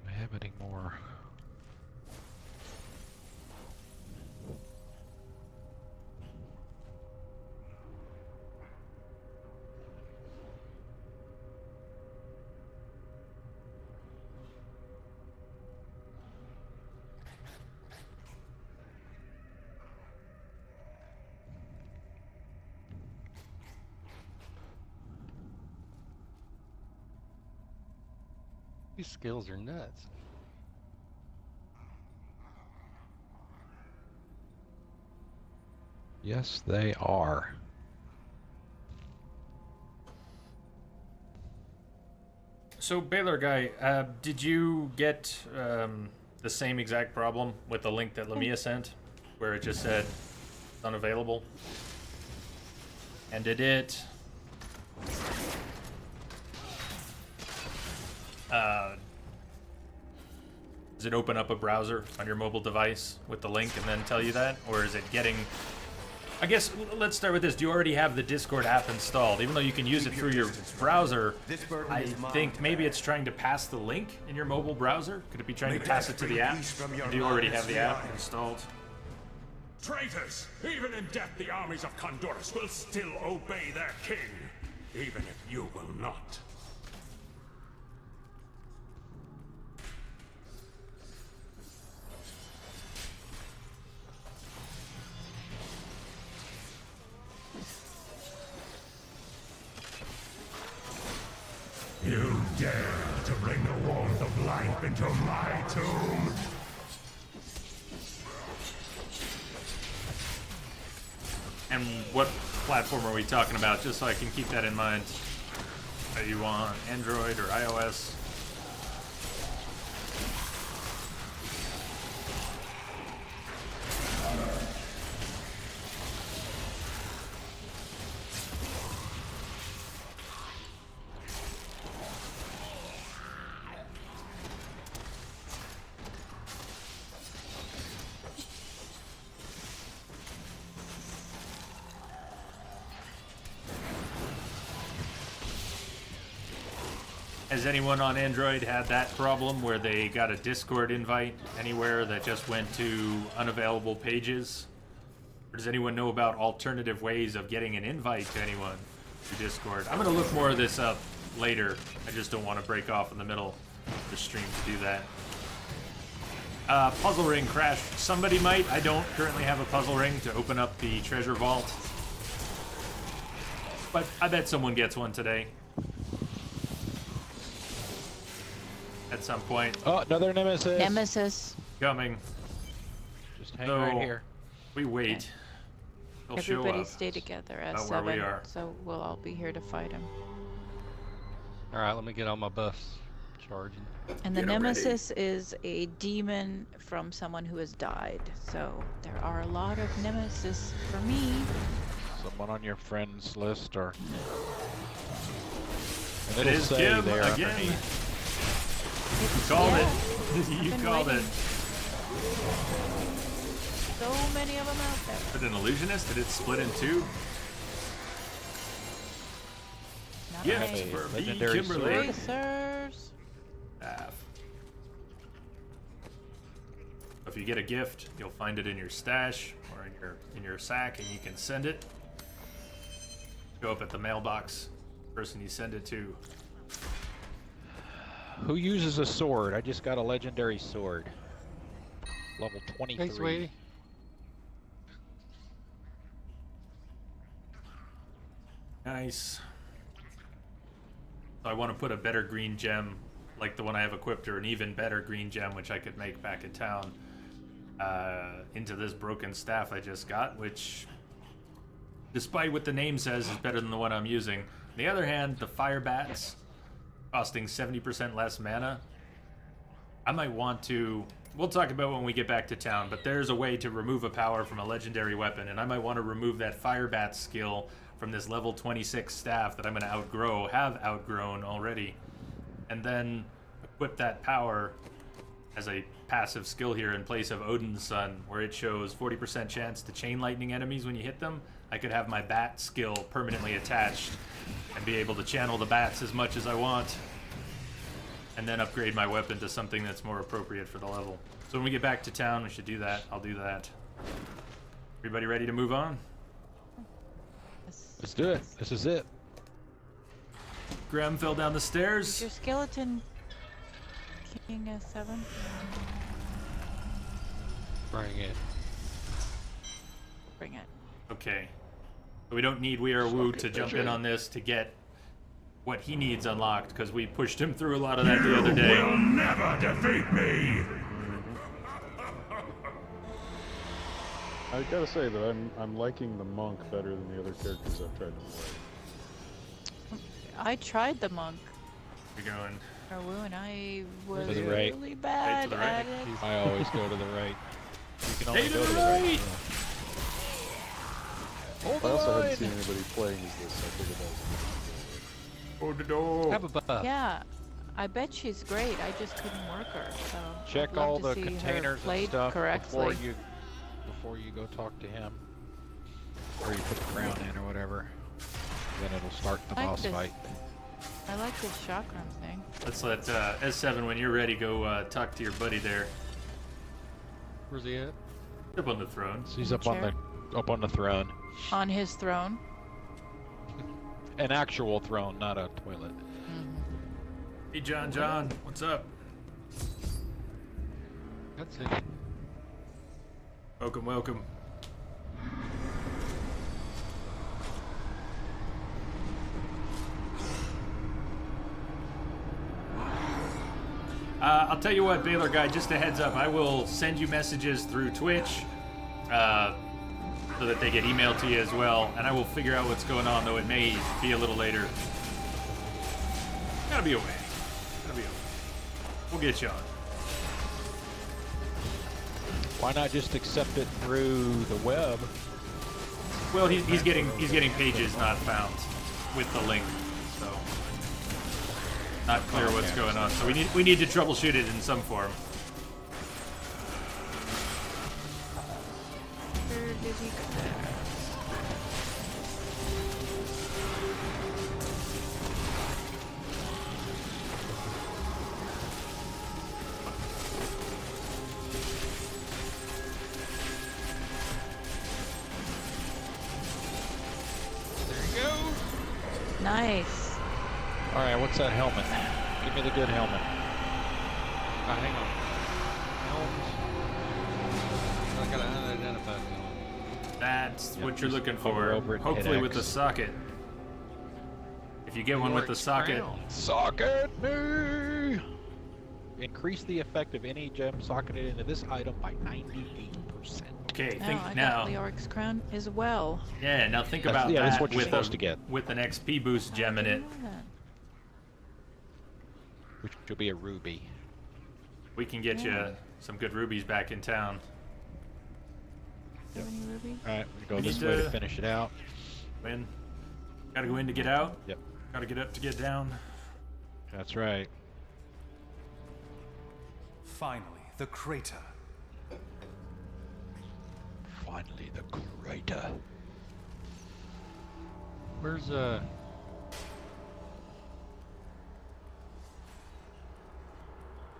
I have any more? These skills are nuts. Yes, they are. So, Baylor Guy, did you get the same exact problem with the link that Lamia sent, where it just said unavailable? And did it... does it open up a browser on your mobile device with the link and then tell you that? Or is it getting... I guess, let's start with this. Do you already have the Discord app installed? Even though you can use it through your browser, I think maybe it's trying to pass the link in your mobile browser? Could it be trying to pass it to the app? Or do you already have the app installed? Traitors! Even in death, the armies of Condorus will still obey their king, even if you will not. You dare to bring the warmth of life into my tomb? And what platform are we talking about, just so I can keep that in mind? Are you on Android or iOS? Has anyone on Android had that problem where they got a Discord invite anywhere that just went to unavailable pages? Or does anyone know about alternative ways of getting an invite to anyone? through Discord. I'm gonna look more of this up later. I just don't want to break off in the middle of the stream to do that. Puzzle ring crashed. Somebody might. I don't currently have a puzzle ring to open up the treasure vault. But I bet someone gets one today. At some point. Oh, another nemesis. Nemesis. Coming. Just hang right here. We wait. They'll Everybody show up. stay together as About where we 7, are. so we'll all be here to fight him. All right, let me get all my buffs charging. And the Get 'em ready. nemesis is a demon from someone who has died. So there are a lot of nemesis for me. Someone on your friends list, or and It it'll is say Kim there again. underneath. You called Yeah, it. I've You been called waiting. it. So many of them out there. Is it an illusionist? Did it split in two? Not Yes, me. for me, legendary Kimberly. sword. Racers. If you get a gift, you'll find it in your stash or in your sack, and you can send it. Go up at the mailbox. Person you send it to. Who uses a sword? I just got a legendary sword. Level 23. Hey, sweetie. Nice. So I want to put a better green gem, like the one I have equipped, or an even better green gem, which I could make back in town, into this broken staff I just got, which, despite what the name says, is better than the one I'm using. On the other hand, the fire bats, costing 70% less mana, I might want to... We'll talk about when we get back to town, but there's a way to remove a power from a legendary weapon, and I might want to remove that fire bat skill from this level 26 staff that I'm going to have outgrown already, and then equip that power as a passive skill here in place of Odin's Son, where it shows 40% chance to chain lightning enemies when you hit them. I could have my bat skill permanently attached and be able to channel the bats as much as I want, and then upgrade my weapon to something that's more appropriate for the level. So when we get back to town, we should do that. I'll do that. Everybody ready to move on? Let's do it. This is it. Graham fell down the Is stairs. your skeleton king a 7? Bring it. Bring it. Okay. We don't need We Are Woo to jump in on this to get what he needs unlocked, because we pushed him through a lot of that the other day. Will never defeat me! I gotta say that I'm liking the monk better than the other characters I've tried to play. I tried the monk. You're going. Or Woo, and I was To the right. really bad the right. at it. I always go to the right. You can only Stay to go the to the right. right. Hold I also the haven't line. seen anybody playing as this. I figured that was Hold the door. Have a buff. Yeah, I bet she's great. I just couldn't work her. So Check I'd love all to the see her containers and played stuff correctly. before you go talk to him, or you put the crown in or whatever. Then it'll start the I like boss this. fight. I like this chakram thing. Let's let S7, when you're ready, go talk to your buddy there. Where's he at? Up on the throne. So he's up on the throne, On his throne. an actual throne, not a toilet. Hey, John, what's up? That's it. Welcome. I'll tell you what, Baylor Guy, just a heads up, I will send you messages through Twitch so that they get emailed to you as well, and I will figure out what's going on, though it may be a little later. Gotta be a way. We'll get you on. Why not just accept it through the web? Well, he's getting pages not found with the link, so not clear what's going on. So we need to troubleshoot it in some form. Where did he go there? There you go. Nice. All right, what's that helmet? Give me the good helmet. Hang on. Helms. I got an unidentified helm. That's Yep, what you're just looking hover for. over it and hit Hopefully with the X. socket. If you get one with the socket, Socket me! Increase the effect of any gem socketed into this item by 98%. okay, Now think I now. got Leoric's crown as well. Yeah, now think That's- about yeah, that that's what you're with supposed to get. with an XP boost gem in it. Know that. Which will be a ruby. We can get Yeah. you some good rubies back in town. Do you have any rubies? All right, we go We this need way to- to finish it out. Win. Gotta go in to get out. Yep, Gotta get up to get down. that's right. Finally, the crater. Finally, the crater. Where's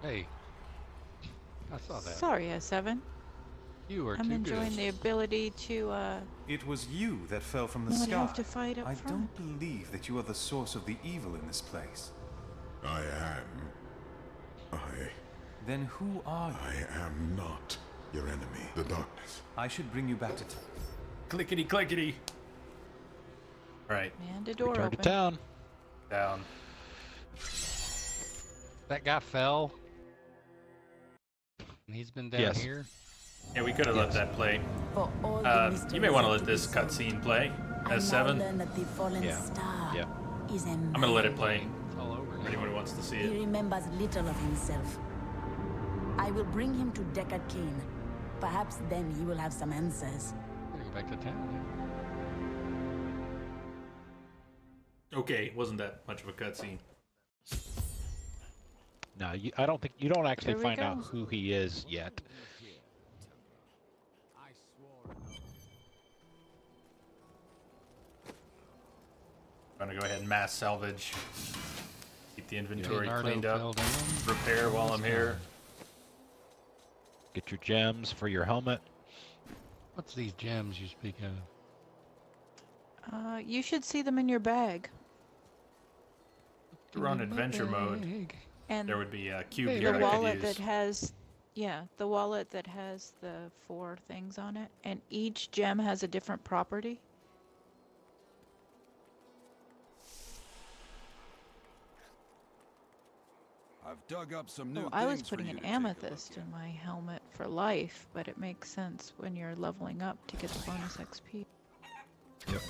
Hey, I saw that. Sorry, S7. You are I'm too enjoying good. the ability to It was you that fell from the not sky. have to fight up I front. don't believe that you are the source of the evil in this place. I am. Then who are you? I am not your enemy. The darkness. I should bring you back to town. Clickety clickety. Right, And a door Return open. to town. down. That guy fell. And he's been down Yes. here. Yeah, we could have let Yes. that play. For all the You mysteries may want to yet let be this solved, cutscene play. I now S7. learn that the fallen Yeah. star Yeah. is a I'm gonna let it man. play It's all over. for anyone who wants to see He it. remembers little of himself. I will bring him to Deckard Cain. Perhaps then he will have some answers. Gotta go back to town. Okay, wasn't that much of a cutscene. No, I don't think you don't actually Here we find out go. who he is yet. I'm gonna go ahead and mass salvage. Keep the inventory Leonardo cleaned fell up. down. Repair while I'm here. Get your gems for your helmet. What's these gems you speak of? You should see them in your bag. We're on adventure mode. Bag. And There would be a cube Hey, here the I wallet could use. that has, yeah, the wallet that has the 4 things on it, and each gem has a different property. I've dug up some new Oh, I was things for putting you an to take a look amethyst at. in my helmet for life, but it makes sense when you're leveling up to get the bonus XP. Yep.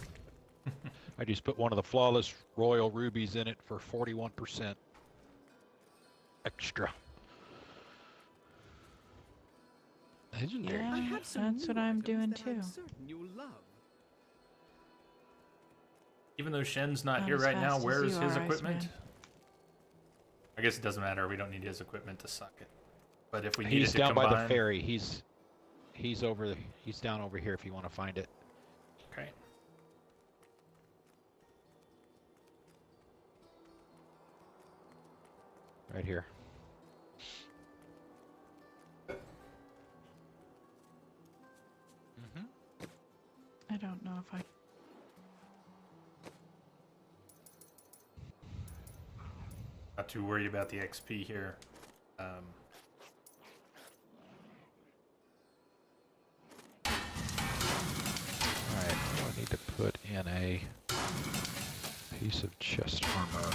I just put one of the flawless royal rubies in it for 41% extra. Legendary. Yeah, gems. that's what I'm doing too. Even though Shen's not Not here as right now, fast as where's you his are, equipment? Iceman. I guess it doesn't matter. We don't need his equipment to suck it. But if we needed He's to down combine, by the ferry. He's down over here if you want to find it. Okay. Right here. I don't know if I. Not too worried about the XP here. Alright, I need to put in a piece of chest armor. Not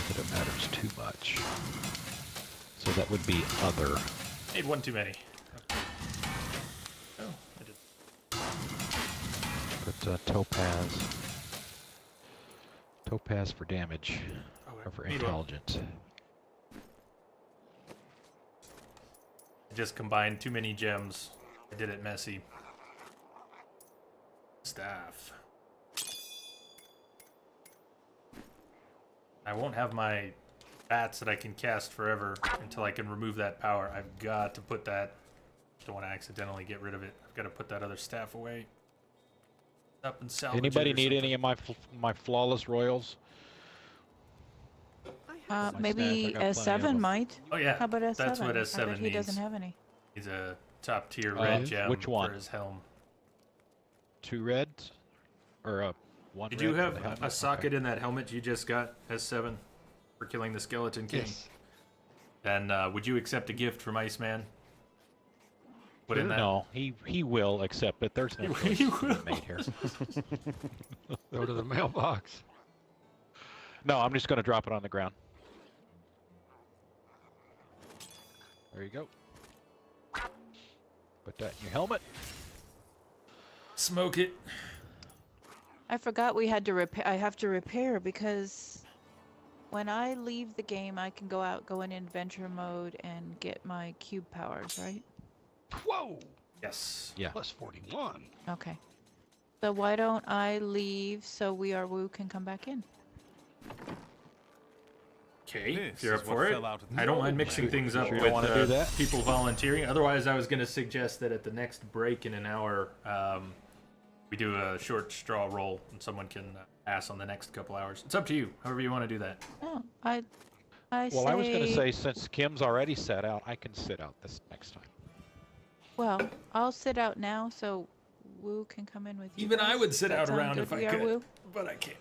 that it matters too much. So that would be other. Made one too many. Oh, I did. Put topaz. Topaz for damage. Oh, Or for need one. intelligence. I just combined too many gems. I did it messy. Staff. I won't have my bats that I can cast forever until I can remove that power. I've got to put that. Don't want to accidentally get rid of it. I've got to put that other staff away. Up and salvage it Anybody or need something. any of my flawless royals? My Maybe staff, I got plenty of S7 them. might. Oh yeah, How about S7? that's what I S7 bet he needs. doesn't have any. He's a top tier red gem which one? for his helm. 2 reds? Or 1 Did red you for have the helmet? a socket Okay. in that helmet you just got as 7 for killing the Skeleton King? Yes. Then would you accept a gift from Iceman? Put in that. No, he will accept it. There's no choice He being made here. Go to the mailbox. No, I'm just going to drop it on the ground. There you go. Put that in your helmet. Smoke it. I forgot we had to repair. I have to repair because when I leave the game, I can go in adventure mode and get my cube powers, right? Whoa! Yes. Yeah. Plus 41. Okay. So why don't I leave so We Are Woo can come back in? Okay, This if you're is up what for it. fell out of the I don't mind sky. mixing things up Sure you with don't wanna do that? people volunteering. Otherwise, I was going to suggest that at the next break in an hour, we do a short straw roll and someone can pass on the next couple hours. It's up to you, however you want to do that. Oh, I Well, I was going to say, since Kim's already set out, I can sit out this next time. Well, I'll sit out now so Woo can come in with you. Even I guys. would sit That out sound around good, if I We Are could, Woo? but I can't.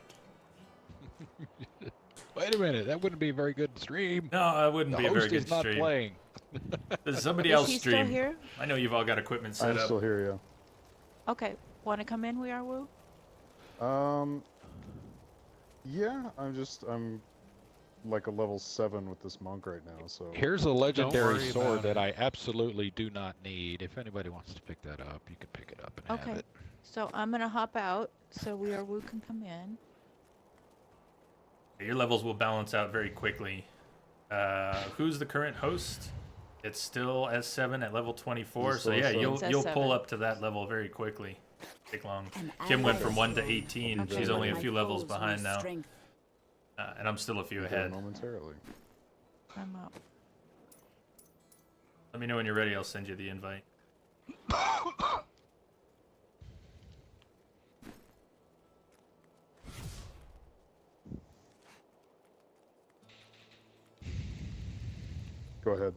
Wait a minute, that wouldn't be a very good stream. No, it wouldn't The be a very host good is not stream. playing. Does somebody Is else he stream? still here? I know you've all got equipment set I'm up. still here, yeah. Okay. Want to come in, We Are Woo? Yeah, I'm like a level 7 with this monk right now, so. Here's a legendary worry sword about that it. I absolutely do not need. If anybody wants to pick that up, you can pick it up and have Okay. it. So I'm gonna hop out so We Are Woo can come in. Your levels will balance out very quickly. Who's the current host? It's still S7 at level 24. It's So still yeah, S7. you'll pull S7. up to that level very quickly. Take long. An Kim went ally from is 1 to strong. 18. Okay. She's only a My few levels foes behind lose now, strength. and I'm still a few Yeah, ahead. momentarily. I'm up. Let me know when you're ready. I'll send you the invite. Go ahead.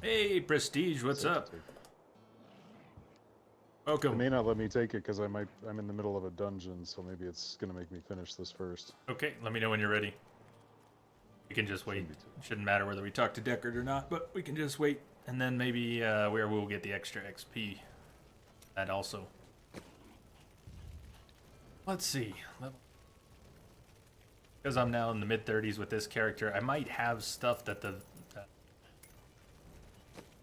Hey, Prestige, what's up? It Welcome. may not let me take it because I'm in the middle of a dungeon, so maybe it's gonna make me finish this first. Okay, let me know when you're ready. We can just wait. Shouldn't matter whether we talk to Deckard or not, but we can just wait, and then maybe we'll get the extra XP. That also. Let's see. Because I'm now in the mid-30s with this character, I might have stuff that the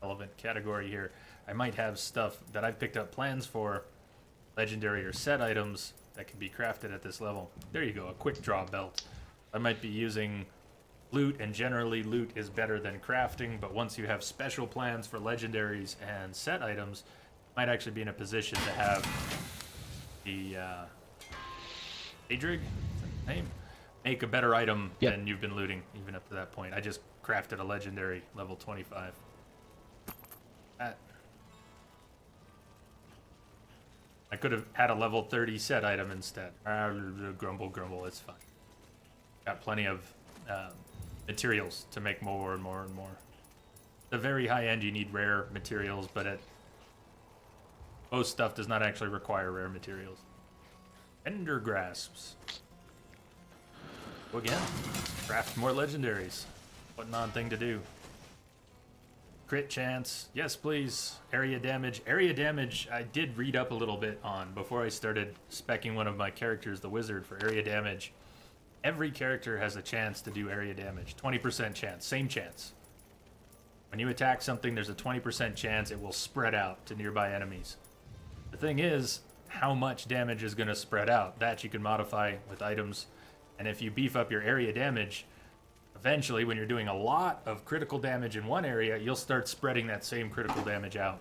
relevant category here. I might have stuff that I've picked up plans for, legendary or set items that can be crafted at this level. There you go, a quick draw belt. I might be using loot, and generally loot is better than crafting, but once you have special plans for legendaries and set items, you might actually be in a position to have the Adrig, is that the name? Make a better item than you've been looting, even up to that point. I just crafted a legendary level 25. That. I could have had a level 30 set item instead. Grumble, grumble, it's fine. Got plenty of materials to make more and more and more. At the very high end, you need rare materials, but most stuff does not actually require rare materials. Ender grasps. Go again. Craft more legendaries. What an odd thing to do. Crit chance. Yes, please. Area damage. Area damage, I did read up a little bit on before I started speccing one of my characters, the wizard, for area damage. Every character has a chance to do area damage. 20% chance. Same chance. When you attack something, there's a 20% chance it will spread out to nearby enemies. The thing is, how much damage is going to spread out? That you can modify with items. And if you beef up your area damage, eventually, when you're doing a lot of critical damage in one area, you'll start spreading that same critical damage out.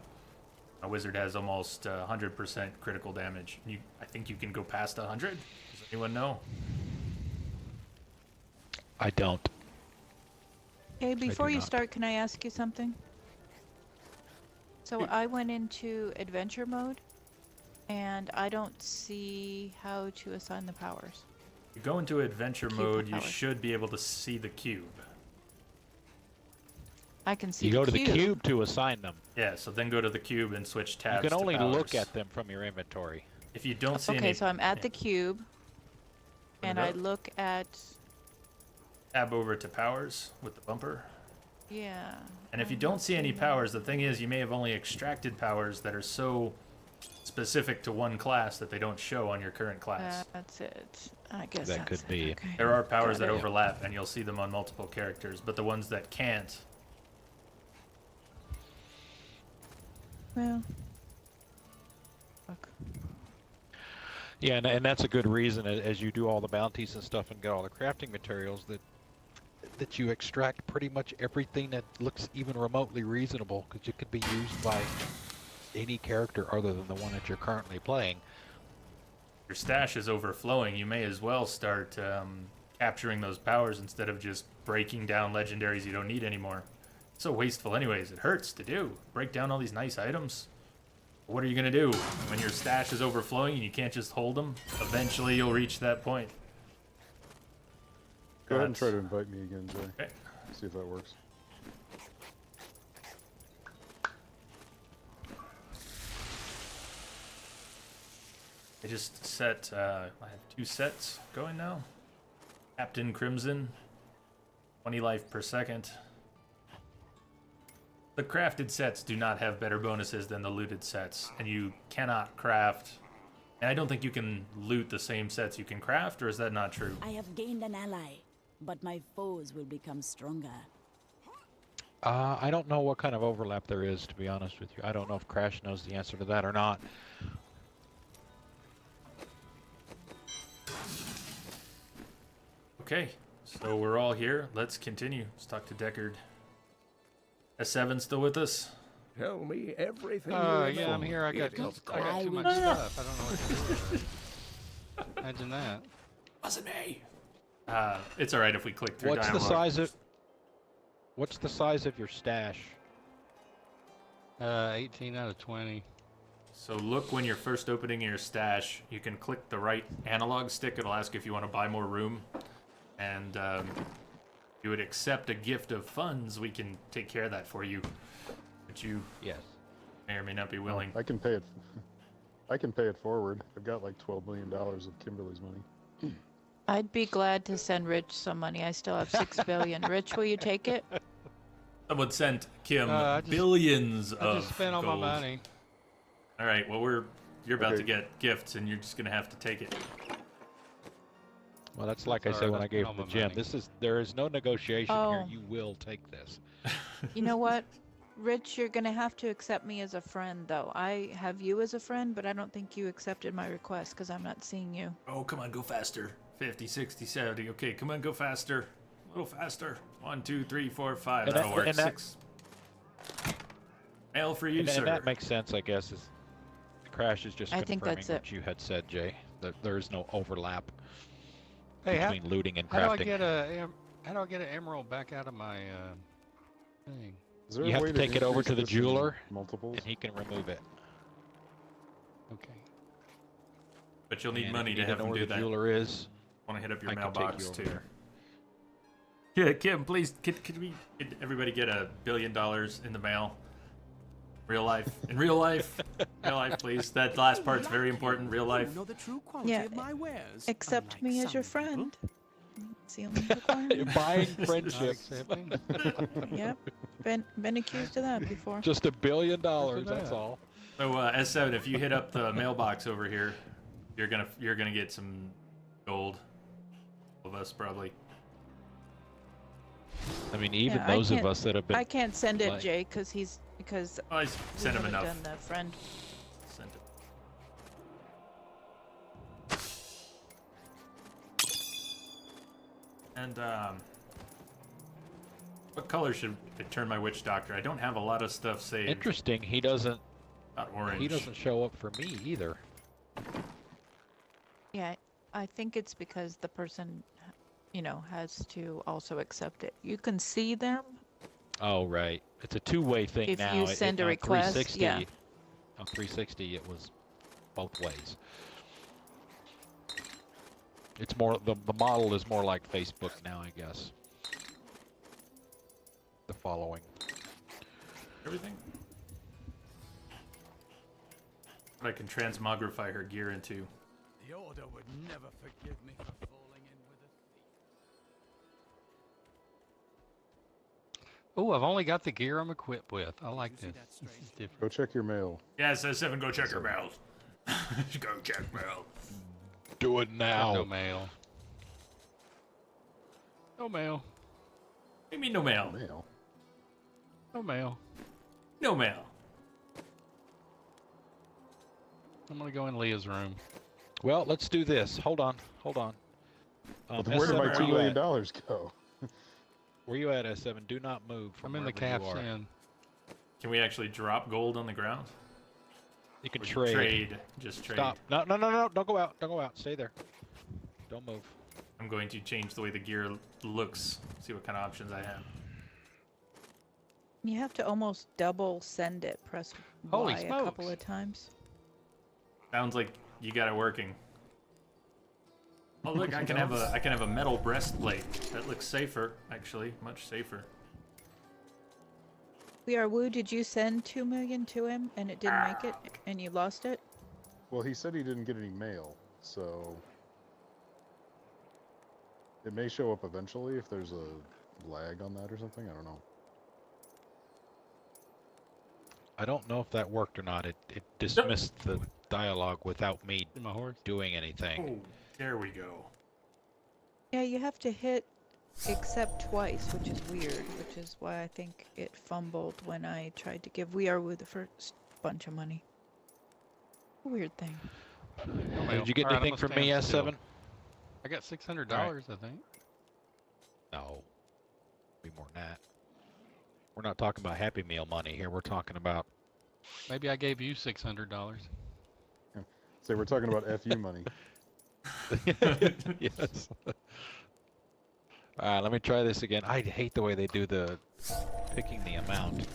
A wizard has almost 100% critical damage. I think you can go past 100. Does anyone know? I don't. Hey, before you not. start, can I ask you something? So I went into adventure mode, and I don't see how to assign the powers. You go into adventure Cube mode, you power. should be able to see the cube. I can see You the go to cube. the cube to assign them. Yeah, so then go to the cube and switch tabs. You can only to look powers. at them from your inventory. If you don't see Okay, any, so I'm at the cube, Open and it I up. look at. tab over to powers with the bumper. Yeah. And if you I'm don't not see any seeing powers, the thing is you may have only extracted powers that are so specific to one class that they don't show on your current class. That's it. I guess That that's could be. it. Okay. There are powers Got that it. overlap, and you'll see them on multiple characters, but the ones that can't, Well. Look. Yeah, and that's a good reason as you do all the bounties and stuff and get all the crafting materials that you extract pretty much everything that looks even remotely reasonable, because it could be used by any character other than the one that you're currently playing. your stash is overflowing. You may as well start capturing those powers instead of just breaking down legendaries you don't need anymore. It's so wasteful anyways. It hurts to do. Break down all these nice items. What are you going to do when your stash is overflowing and you can't just hold them? Eventually you'll reach that point. Go ahead and try to invite me again, Jay. Okay. See if that works. I just set, I have 2 sets going now. Captain Crimson, 20 life per second. The crafted sets do not have better bonuses than the looted sets, and you cannot craft. And I don't think you can loot the same sets you can craft, or is that not true? I have gained an ally, but my foes will become stronger. I don't know what kind of overlap there is, to be honest with you. I don't know if Crash knows the answer to that or not. Okay, so we're all here. Let's continue. Let's talk to Deckard. S7 still with us? Tell me everything. Yeah, I'm here. I got too much stuff. I don't know what to do with it. Imagine that. Wasn't me. It's all right if we click through What's dialogue. What's the size of your stash? 18 out of 20. So look when you're first opening your stash. You can click the right analog stick. It'll ask if you want to buy more room. And you would accept a gift of funds. We can take care of that for you. But you Yes. may or may not be willing. I can pay it. I can pay it forward. I've got like $12 million of Kimberly's money. I'd be glad to send Rich some money. I still have 6 billion. Rich, will you take it? Someone sent Kim just- billions I of just spent all gold. my money. All right. Well, you're about Okay. to get gifts, and you're just gonna have to take it. Well, that's like I Sorry, said when I that's gave all him the my gem. money. There is no negotiation Oh. here. You will take this. You know what? Rich, you're going to have to accept me as a friend, though. I have you as a friend, but I don't think you accepted my request because I'm not seeing you. Oh, come on, go faster. 50, 60, 70. Okay, come on, go faster. A little faster. 1, 2, 3, 4, 5. And That'll that- work. and that- 6. Mail for you, And sir. that makes sense, I guess. Crash is just I think confirming that's it. what you had said, Jay. That there is no overlap Hey, between looting and how do I crafting. get an emerald back out of my thing? Is there You a have way to take it over increase to the this in jeweler, multiples? and he can remove it. Okay. But you'll need And money if to you have know him where do the that. jeweler is. Want to hit up your I can take mailbox, you over too. there. Yeah, Kim, please, could everybody get $1 billion in the mail? Real life. In real life. Real life, please. That last part's very important. Real life. Know the true quality Yeah, of my wares. accept unlike me as some your people. friend. It's the only requirement. Buying friendship. Accepting? Yep. Been accused of that before. Just $1 billion, Look at that's that. all. So S7, if you hit up the mailbox over here, you're gonna get some gold. Of us probably. I mean, even Yeah, I those of can't- us that have been... I can't send it, like- Jay, because Oh, I we sent him haven't enough. done the friend. Sent it. And what color should I turn my witch doctor? I don't have a lot of stuff saved. Interesting, he doesn't Not orange. he doesn't show up for me either. Yeah, I think it's because the person, has to also accept it. You can see them. Oh, right. It's a two-way thing If now. you send a on request, 360, yeah. On 360, it was both ways. It's more the model is more like Facebook now, I guess. The following. Everything. I can transmogrify her gear into. The Order would never forgive me for falling in with a thief. Oh, I've only got the gear I'm equipped with. I like this. This is different. Go check your mail. Yeah, it says 7. Go check your mail. Go check mail. Do it now. No mail. No mail. What do you mean no mail? Mail. No mail. No mail. I'm gonna go in Leah's room. Well, let's do this. Hold on. But where did my $2 million go? Where you at, S7? Do not move from I'm in the wherever you calf's are. inn. Can we actually drop gold on the ground? You can We trade. Trade. Just trade. Stop. No. Don't go out. Don't go out. Stay there. Don't move. I'm going to change the way the gear looks. See what kind of options I have. You have to almost double send it. Press Holy Y a smokes. couple of times. Sounds like you got it working. Oh look, I can have a metal breastplate. That looks safer, actually, much safer. We are Woo. Did you send 2 million to him and it didn't make it, and you lost it? Well, he said he didn't get any mail, so it may show up eventually if there's a lag on that or something. I don't know. I don't know if that worked or not. It dismissed the dialogue without me My horse. doing anything. Oh, there we go. Yeah, you have to hit accept twice, which is weird, which is why I think it fumbled when I tried to give We Are Woo the first bunch of money. Weird thing. No mail. Did you get All right, anything I'm from gonna me, stand still. S7? I got $600, I think. No. Be more than that. We're not talking about Happy Meal money here. We're talking about... Maybe I gave you $600. So we're talking about FU money. Yes. Alright, let me try this again. I hate the way they do the picking the amount.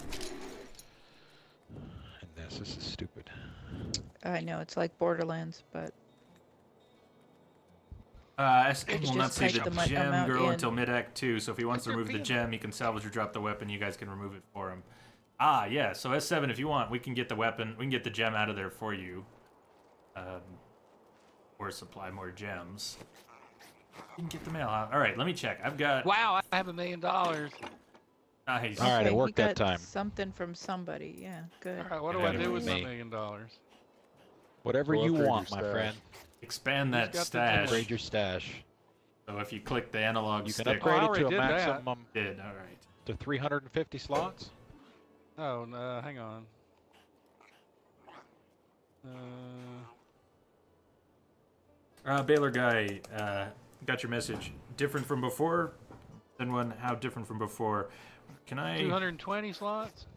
And this is stupid. I know it's like Borderlands, but S8 will just not see type the the gem amount grow in. until mid-act 2, so if he wants to remove the gem, he can salvage or drop the weapon. You guys can remove it for him. Ah, yeah, so S7, if you want, we can get the weapon, we can get the gem out of there for you. Or supply more gems. You can get the mail out. Alright, let me check. I've got... Wow, I have $1 million. All Nice. Alright, okay, it worked he that got time. something from somebody. Yeah, good. right, what do Yeah, I do it with was my me. $1 million? Whatever Go you upgrade want, your my stash. friend. Expand Who's that got the stash. Upgrade your stash. So if you click the analog You can stick... upgrade I it already to a did that. maximum Did, alright. to 350 slots. No, no, hang on. Baylor guy, got your message. Different from before? Then one, how different from before? Can I... 220 slots?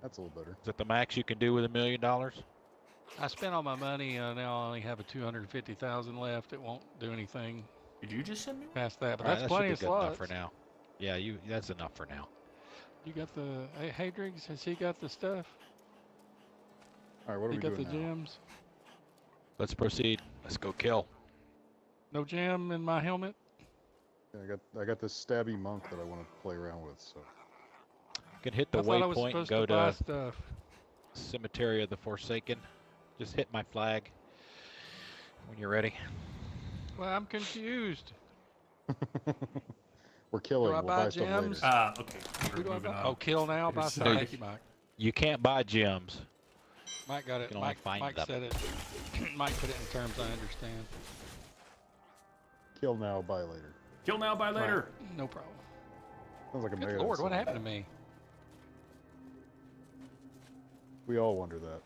That's a little better. Is that the max you can do with $1 million? I spent all my money. Now I only have a 250,000 left. It won't do anything Did you just send me one? past that. But Alright, that's that should plenty be of good slots. enough for now. Yeah, that's enough for now. You got the hey Driggs, has he got the stuff? All right, what are He we got the doing now? gems. Let's proceed. Let's go kill. No gem in my helmet. Yeah, I got this stabby monk that I want to play around with. So You can hit the I thought I was waypoint and supposed go to buy to stuff. Cemetery of the Forsaken. Just hit my flag when you're ready. Well, I'm confused. we're killing. Do I We'll buy buy stuff gems? later. Okay. Who We're do I moving buy? on. Oh, kill now, buy stuff. Sorry. Thank you, Mike. You can't buy gems. Mike got it. can only Mike, find Mike them. said it. Mike put it in terms I understand. Kill now, buy later. Kill now, buy later. Right. No problem. Sounds like a Good Megadeth Lord, what song. happened to me? We all wonder that.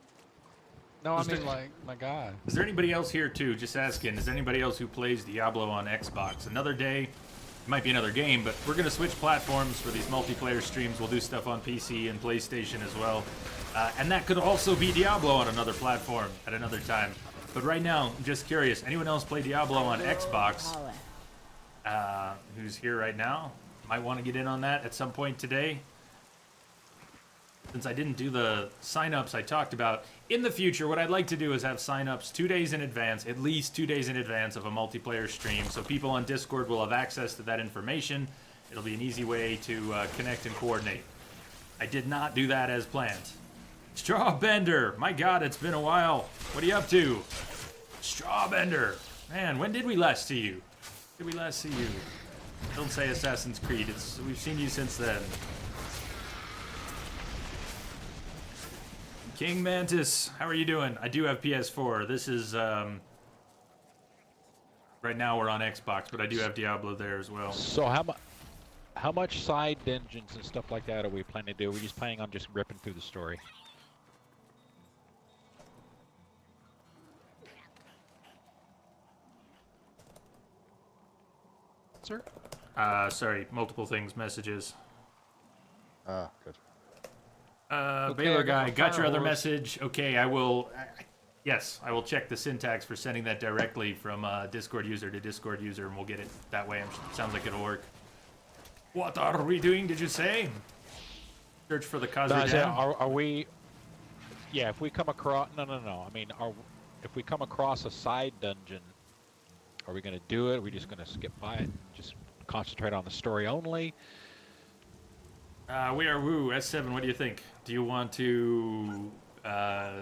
No, I Is there- mean like my guy. Is there anybody else here too? Just asking. Is there anybody else who plays Diablo on Xbox? Another day, it might be another game, but we're gonna switch platforms for these multiplayer streams. We'll do stuff on PC and PlayStation as well, and that could also be Diablo on another platform at another time. But right now, I'm just curious. Anyone else play Diablo on Xbox? Who's here right now? Might want to get in on that at some point today. since I didn't do the sign-ups I talked about, in the future, what I'd like to do is have sign-ups 2 days in advance, at least 2 days in advance of a multiplayer stream, so people on Discord will have access to that information. It'll be an easy way to connect and coordinate. I did not do that as planned. Strawbender! My god, it's been a while. What are you up to? Strawbender! Man, when did we last see you? Did we last see you? Don't say Assassin's Creed. We've seen you since then. King Mantis, how are you doing? I do have PS4. This is, right now we're on Xbox, but I do have Diablo there as well. So how much side dungeons and stuff like that are we planning to do? Are we just planning on just ripping through the story? Sir? Sorry, multiple things, messages. Ah, gotcha. Okay, Baylor I got guy, my got your other firehorse. message. Okay, I will. Yes, I will check the syntax for sending that directly from Discord user to Discord user, and we'll get it that way. Sounds like it'll work. What are we doing? Did you say? Search for the No, Khazar I said, Dam? are we? Yeah, if we come across no. I mean, if we come across a side dungeon, are we going to do it? Are we just going to skip by it? Just concentrate on the story only? We are Woo S7. What do you think? Do you want to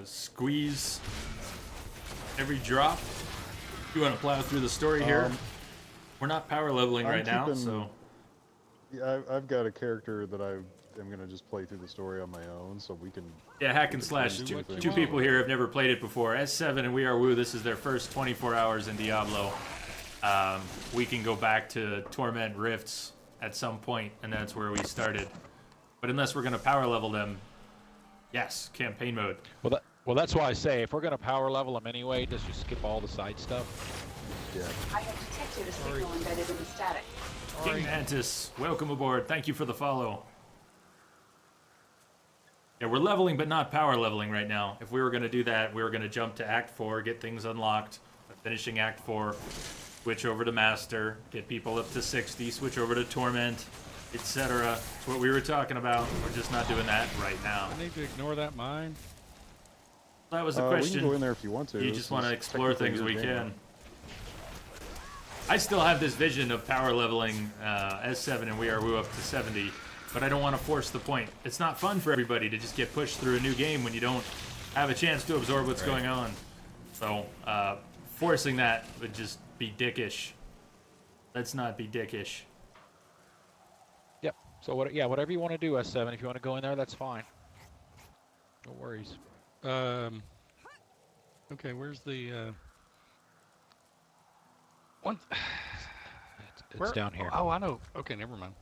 squeeze every drop? You want to plow through the story here? We're not power leveling right now, so. Yeah, I've got a character that I am going to just play through the story on my own, so we can... Yeah, hack and slash. Two people here have never played it before. S7 and We Are Woo, this is their first 24 hours in Diablo. We can go back to Torment Rifts at some point, and that's where we started. But unless we're going to power level them, yes, campaign mode. Well, that's why I say if we're going to power level them anyway, just skip all the side stuff. Yeah. I have detected a signal embedded in the static. King Mantis, welcome aboard. Thank you for the follow. Yeah, we're leveling, but not power leveling right now. If we were going to do that, we were going to jump to Act 4, get things unlocked, finishing Act 4, switch over to Master, get people up to 60, switch over to Torment, etc. That's what we were talking about. We're just not doing that right now. I need to ignore that mine. That was the We question. can go in there if you want to. You This just want to is explore technically things, your we game. can. I still have this vision of power leveling S7 and We Are Woo up to 70, but I don't want to force the point. It's not fun for everybody to just get pushed through a new game when you don't have a chance to absorb what's going on. So, forcing that would just be dickish. Let's not be dickish. Yep. So whatever you want to do, S7. If you want to go in there, that's fine. No worries. Okay, where's the one? It's down here. Oh, I know. Okay, never mind.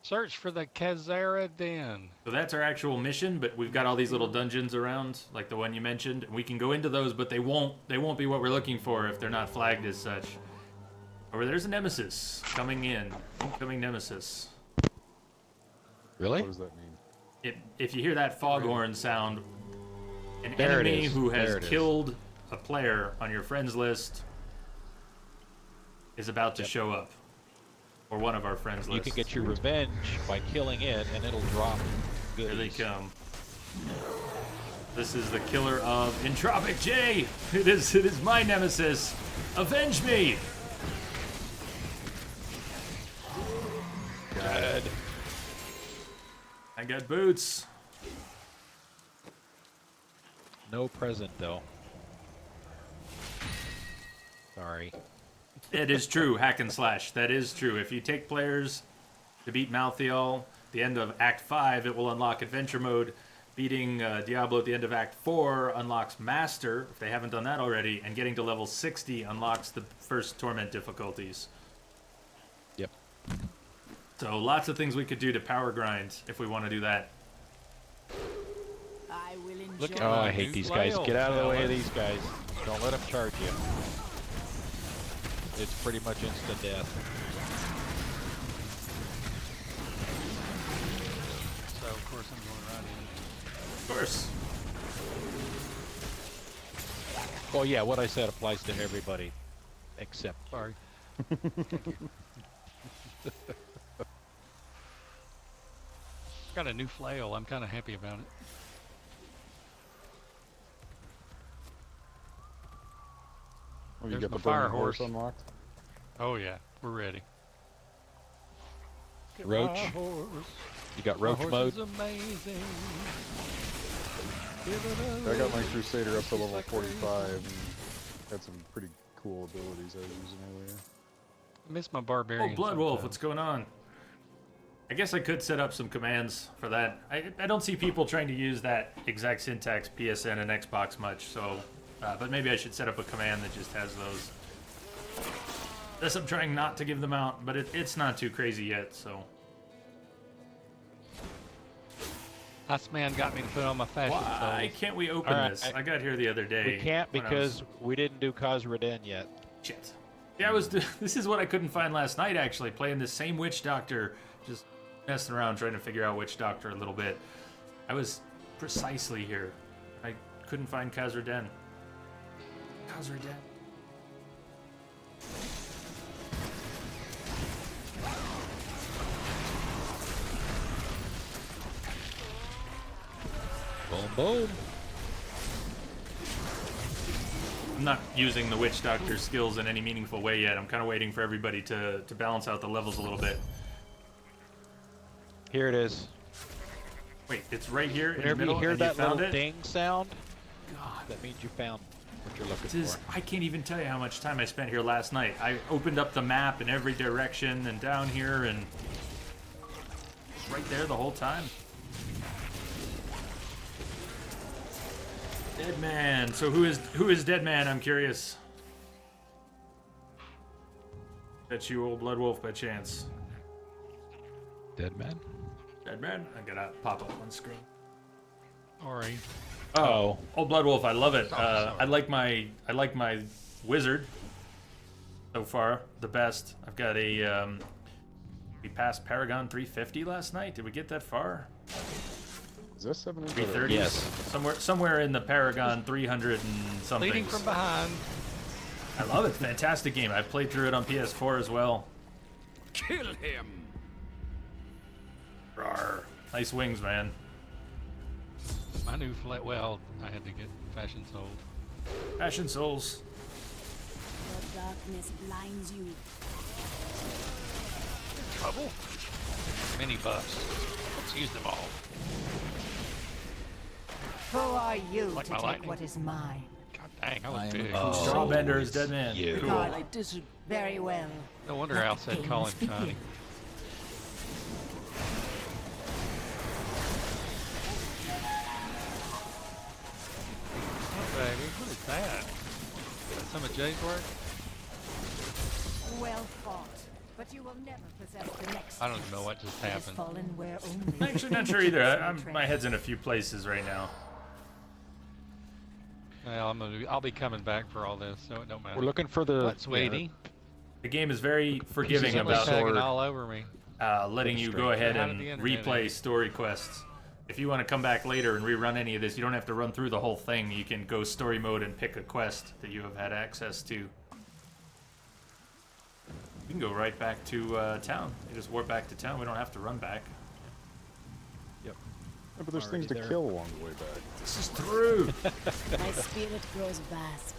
Search for the Khazar Den. So that's our actual mission, but we've got all these little dungeons around, like the one you mentioned. We can go into those, but they won't be what we're looking for if they're not flagged as such. Or there's a nemesis coming in. Incoming nemesis. Really? What does that mean? If you hear that foghorn sound, an There it enemy is. who has There it is. killed a player on your friends list is about to show up. Or one of our friends You list. can get your revenge by killing it, and it'll drop Here they goodies. come. This is the killer of Entropic J. It is my nemesis. Avenge me. Good. I got boots. No present though. Sorry. It is true, hack and slash. That is true. If you take players to beat Malthiel, the end of Act 5, it will unlock Adventure Mode. Beating Diablo at the end of Act 4 unlocks Master, if they haven't done that already, and getting to level 60 unlocks the first Torment difficulties. Yep. So lots of things we could do to power grind if we want to do that. I will enjoy. Look at Oh, I my hate new these guys. flail, Get out of the way of fellas. these guys. Don't let them charge you. It's pretty much instant death. So of course I'm going right in. Of course. Well, yeah, what I said applies to everybody, except Sorry. Got a new flail. I'm kind of happy about it. Oh, you There's get my the burning fire horse horse. unlocked? Oh yeah, we're ready. Roach. My horse. You got My roach horse mode? is amazing. I got my Crusader up to level 45 and had some pretty cool abilities I was using earlier. I miss my barbarian. Oh, Blood Wolf, sometimes. what's going on? I guess I could set up some commands for that. I don't see people trying to use that exact syntax PSN and Xbox much, so... but maybe I should set up a command that just has those. Thus, I'm trying not to give them out, but it's not too crazy yet, so... This man got me to put on my fashion Why souls. can't we open Alright, this? I got here the other day. We can't when I because was- we didn't do Khazra-dûn yet. Shit. Yeah, this is what I couldn't find last night, actually, playing this same Witch Doctor, just messing around trying to figure out Witch Doctor a little bit. I was precisely here. I couldn't find Khazra-dûn. Khazra-dûn. Boom, boom. I'm not using the Witch Doctor skills in any meaningful way yet. I'm kind of waiting for everybody to balance out the levels a little bit. Here it is. Wait, it's right here in the Whenever middle, you hear and that you found little it? ding sound, that means you found what you're looking This is, for. I can't even tell you how much time I spent here last night. I opened up the map in every direction and down here and it's right there the whole time. Dead Man. So who is Dead Man? I'm curious. That's you, old Blood Wolf, by chance. Dead man? Dead Man? I gotta pop up on screen. Sorry. Oh, old Blood Wolf, I love it. I like my wizard so far, the best. I've got a we passed Paragon 350 last night. Did we get that far? Is this 700? 330? Yes. Somewhere in the Paragon 300 and something. Leading from behind. I love it. Fantastic game. I played through it on PS4 as well. Kill him! Rawr. Nice wings, man. My new flat. Well, I had to get fashion sold. Passion Souls. Your darkness blinds you. Trouble? Mini buffs. Let's use them all. Who are you Like to my take lightning. what is mine? God dang, I was big. Strawbender is Dead Man. you. Cool. God, very well. No wonder Al said call him Tiny. Oh, baby, what is that? Is that some of Jay's work? Well fought. But you will never possess the next. I don't even know what just It has happened. fallen where only I'm actually not sure either. My head's in a few places right now. Well, I'll be coming back for all this, so it don't matter. We're looking for the... What, sweetie? The game is very forgiving She's about tagging all over me. letting you go ahead How and did the internet replay end? story quests. If you want to come back later and rerun any of this, you don't have to run through the whole thing. You can go story mode and pick a quest that you have had access to. You can go right back to town. You just warp back to town. We don't have to run back. Yep. Yeah, but there's things to Already there. kill along the way back. This is true. My spirit grows vast.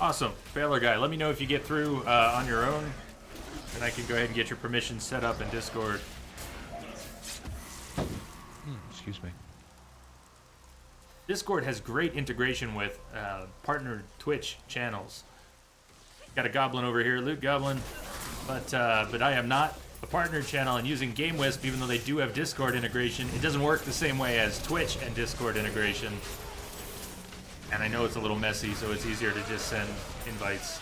Awesome. Baylor guy, let me know if you get through on your own, and I can go ahead and get your permissions set up in Discord. Excuse me. Discord has great integration with partnered Twitch channels. Got a goblin over here, Loot Goblin, but I am not a partnered channel, and using GameWisp, even though they do have Discord integration, it doesn't work the same way as Twitch and Discord integration. And I know it's a little messy, so it's easier to just send invites.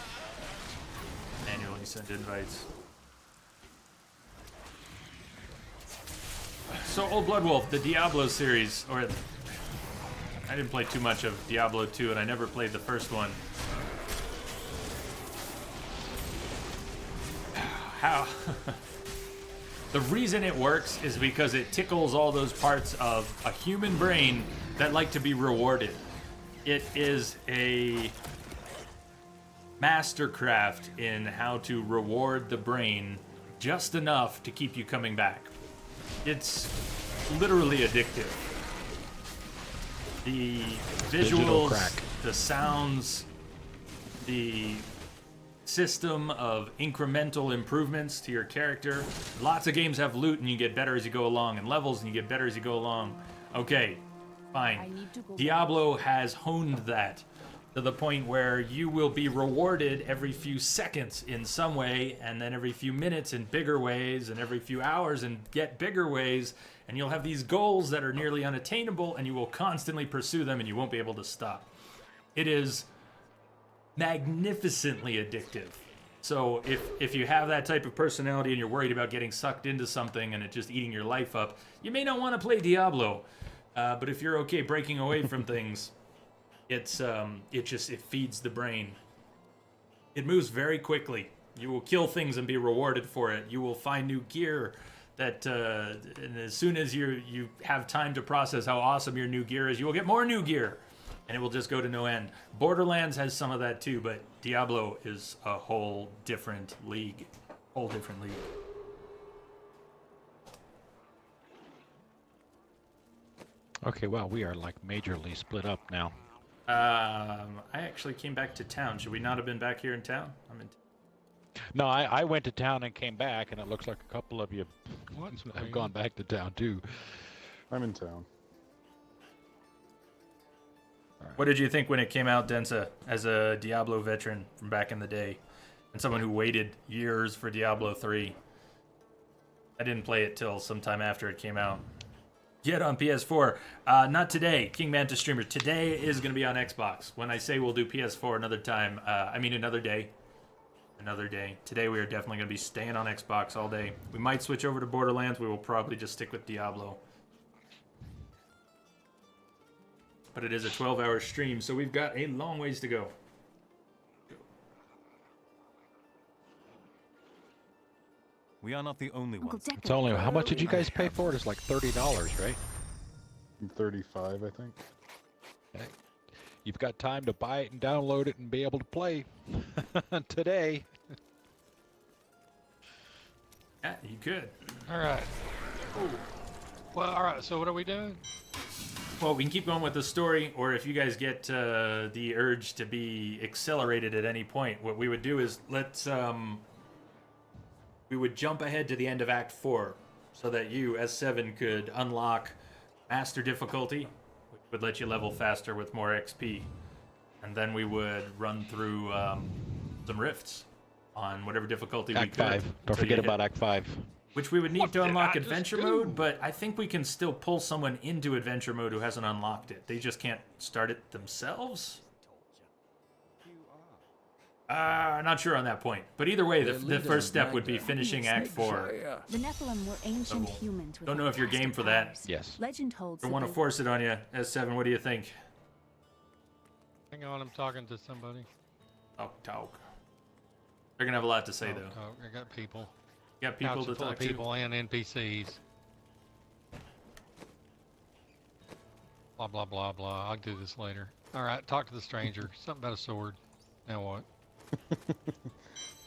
Manually send invites. So, Old Blood Wolf, the Diablo series, or I didn't play too much of Diablo 2, and I never played the first one. How? The reason it works is because it tickles all those parts of a human brain that like to be rewarded. It is a mastercraft in how to reward the brain just enough to keep you coming back. It's literally addictive. The visuals, the sounds, the system of incremental improvements to your character. Lots of games have loot and you get better as you go along, and levels and you get better as you go along. Okay, fine. Diablo has honed that to the point where you will be rewarded every few seconds in some way, and then every few minutes in bigger ways, and every few hours in yet bigger ways, and you'll have these goals that are nearly unattainable, and you will constantly pursue them, and you won't be able to stop. It is magnificently addictive. So if you have that type of personality and you're worried about getting sucked into something and it just eating your life up, you may not want to play Diablo. But if you're okay breaking away from things, it feeds the brain. It moves very quickly. You will kill things and be rewarded for it. You will find new gear that, and as soon as you have time to process how awesome your new gear is, you will get more new gear, and it will just go to no end. Borderlands has some of that too, but Diablo is a whole different league. Okay, well, we are like majorly split up now. I actually came back to town. Should we not have been back here in town? No, I went to town and came back, and it looks like a couple of you have gone back to town too. I'm in town. What did you think when it came out, Densa, as a Diablo veteran from back in the day, and someone who waited years for Diablo 3? I didn't play it till sometime after it came out. Yet on PS4. Not today, King Manta Streamer. Today is going to be on Xbox. When I say we'll do PS4 another time, I mean another day. Another day. Today we are definitely going to be staying on Xbox all day. We might switch over to Borderlands. We will probably just stick with Diablo. But it is a 12-hour stream, so we've got a long ways to go. We are not the only ones. It's only, how much did you guys pay for it? It's like $30, right? 35, I think. Okay. You've got time to buy it and download it and be able to play today. Yeah, you could. All right. Well, all right. So what are we doing? Well, we can keep going with the story, or if you guys get the urge to be accelerated at any point, what we would do is we would jump ahead to the end of Act 4 so that you, S7, could unlock Master Difficulty, which would let you level faster with more XP. And then we would run through some rifts on whatever difficulty we could. Act 5. Don't forget about Act 5. Which we would need to unlock Adventure Mode, but I think we can still pull someone into Adventure Mode who hasn't unlocked it. They just can't start it themselves? Not sure on that point. But either way, the first step would be finishing Act 4. The Nephilim were ancient humans. Don't know if you're game for that. Yes. Legend holds. Don't want to force it on you. S7, what do you think? Hang on, I'm talking to somebody. Talk. They're going to have a lot to say, though. Talk. I got people. You got people Couch to full talk of people and NPCs. Blah, blah, blah, blah. I'll do this later. All right, talk to the stranger. Something about a sword. Now what?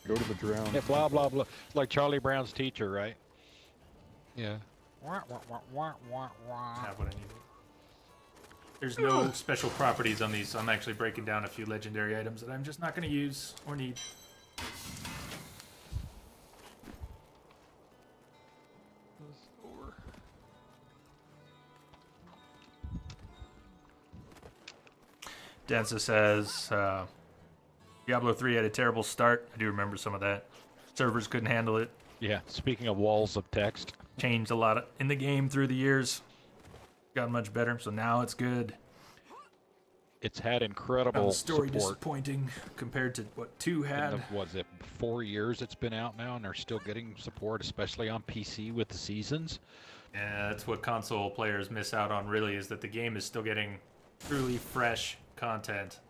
Go to the drown. Yeah, blah, blah, blah. It's like Charlie Brown's teacher, right? Yeah. Have what I need. There's no special properties on these, so I'm actually breaking down a few legendary items that I'm just not going to use or need. Danza says, Diablo 3 had a terrible start. I do remember some of that. Servers couldn't handle it. Yeah, speaking of walls of text. Changed a lot in the game through the years. Gotten much better, so now it's good. It's had incredible the story support. Disappointing compared to what 2 had. Was it 4 years it's been out now, and they're still getting support, especially on PC with the seasons? Yeah, that's what console players miss out on, really, is that the game is still getting truly fresh content.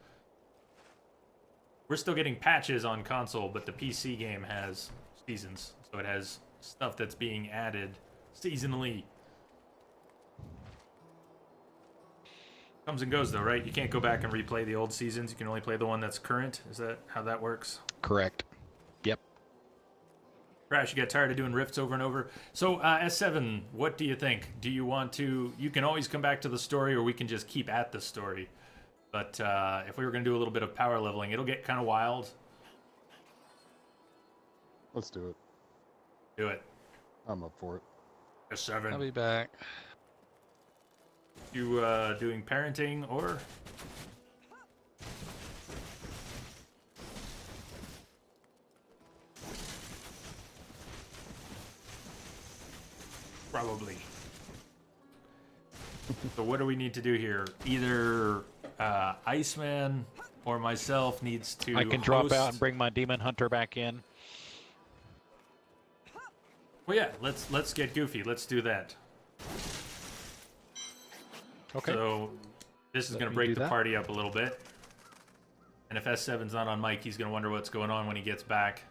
We're still getting patches on console, but the PC game has seasons, so it has stuff that's being added seasonally. Comes and goes though, right? You can't go back and replay the old seasons. You can only play the one that's current. Is that how that works? Correct. Yep. Crash, you got tired of doing rifts over and over. So S7, what do you think? Do you want to? You can always come back to the story, or we can just keep at the story. But if we were going to do a little bit of power leveling, it'll get kind of wild. Let's do it. Do it. I'm up for it. S7. I'll be back. You doing parenting or? Probably. So what do we need to do here? Either Iceman or myself needs to I can drop host... out and bring my demon hunter back in. Well, yeah, let's get goofy. Let's do that. Okay. So this is Let going to me break do the that. party up a little bit. And if S7's not on mic, he's going to wonder what's going on when he gets back.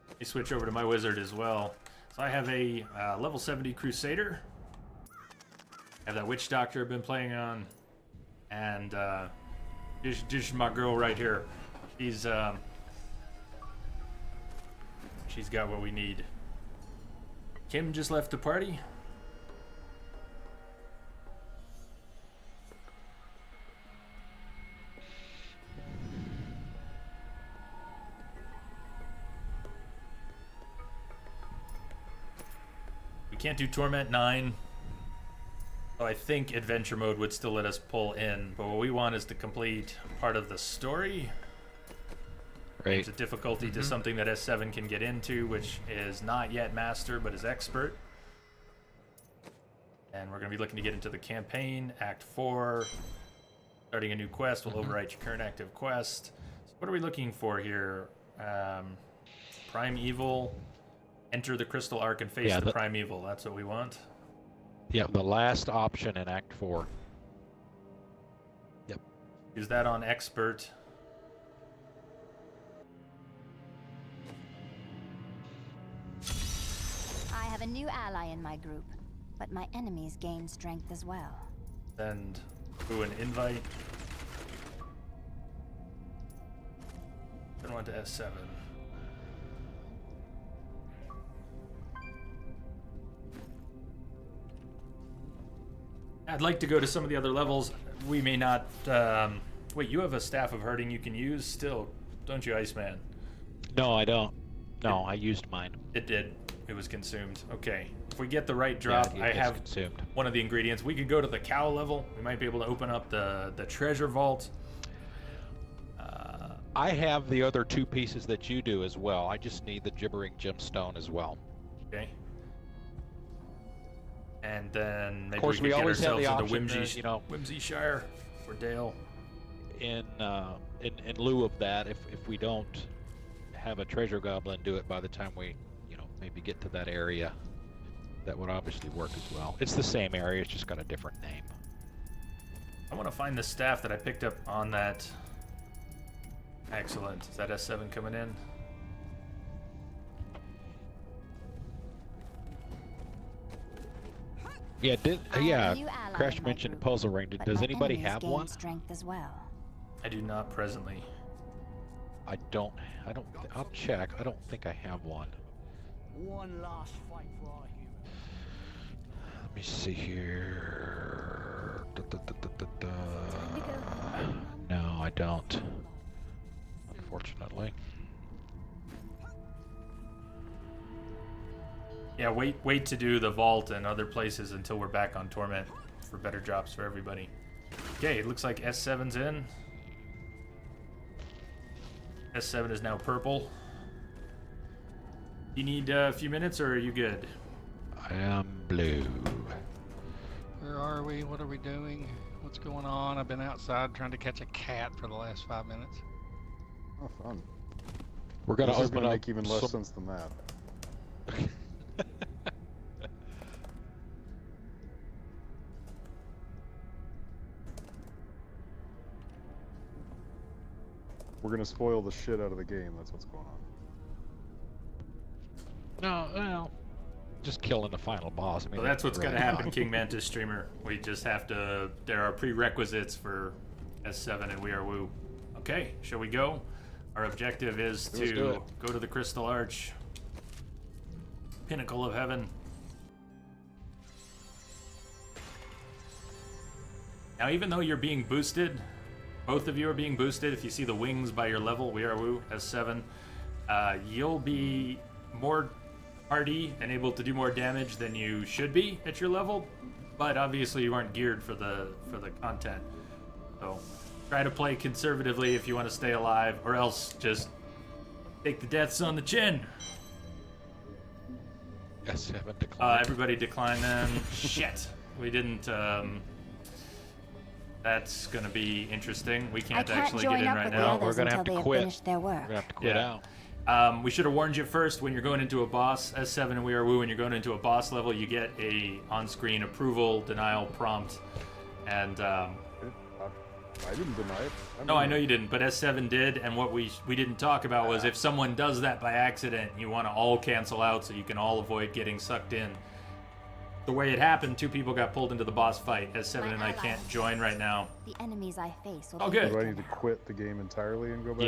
Let me switch over to my wizard as well. So I have a level 70 Crusader. I have that Witch Doctor I've been playing on. And this is my girl right here. She's got what we need. Kim just left the party. We can't do Torment 9. So I think Adventure Mode would still let us pull in, but what we want is to complete part of the story. Right. It's a difficulty to something that S7 can get into, which is not yet Master, but is Expert. And we're going to be looking to get into the campaign, Act 4. Starting a new quest will overwrite your current active quest. So what are we looking for here? Primeval. Enter the Crystal Ark and face the Primeval. That's what we want. Yeah, the last option in Act 4. Yep. Use that on Expert. I have a new ally in my group, but my enemies gain strength as well. Send who an invite. Then on to S7. I'd like to go to some of the other levels. We may not... wait, you have a Staff of Hurting you can use still, don't you, Iceman? No, I don't. No, I used mine. It did. It was consumed. Okay. If we get the right drop, Yeah, I it is have consumed. one of the ingredients. We could go to the cow level. We might be able to open up the treasure vault. I have the other two pieces that you do as well. I just need the gibbering gemstone as well. Okay. And then maybe Of course, we could get always have ourselves the into option, Whimsyshire or Dale. In lieu of that, if we don't have a treasure goblin do it by the time we, maybe get to that area, that would obviously work as well. It's the same area, it's just got a different name. I want to find the staff that I picked up on that. Excellent. Is that S7 coming in? Yeah, I have a new ally Crash in my mentioned group, puzzle ring. but Does my anybody enemies have gain one? strength as well. I do not presently. I don't, I'll check. I don't think I have one. One last fight for our hero. Let me see here. No, I don't. Unfortunately. Yeah, wait to do the vault and other places until we're back on Torment for better drops for everybody. Okay, it looks like S7's in. S7 is now purple. You need a few minutes, or are you good? I am blue. Where are we? What are we doing? What's going on? I've been outside trying to catch a cat for the last 5 minutes. Oh, fun. We're gonna This is open gonna up make even less some- sense than that. We're gonna spoil the shit out of the game. That's what's going on. No, well, just killing the final boss. I mean, So that's what's really going to happen, not. King Mantis streamer. We just have to. There are prerequisites for S7 and We Are Woo. Okay, shall we go? Our objective is Let's do to it. go to the Crystal Arch, pinnacle of heaven. Now, even though you're being boosted, both of you are being boosted. If you see the wings by your level, We Are Woo S7, you'll be more hardy and able to do more damage than you should be at your level. But obviously, you aren't geared for the content. So try to play conservatively if you want to stay alive, or else just take the deaths on the chin. S7 decline. Everybody decline them. Shit, we didn't. That's gonna be interesting. We can't actually get in right now. We're gonna have to quit. Finish their work. We're gonna have to quit out. We should have warned you first when you're going into a boss. S7 and We Are Woo, when you're going into a boss level, you get a on-screen approval denial prompt, and I didn't deny it. no, I know you didn't, but S7 did, and what we didn't talk about was if someone does that by accident, you want to all cancel out so you can all avoid getting sucked in. The way it happened, 2 people got pulled into the boss fight. S7 and I can't join right now. The enemies I face will Oh, be good. Do I need to quit the game entirely and go back?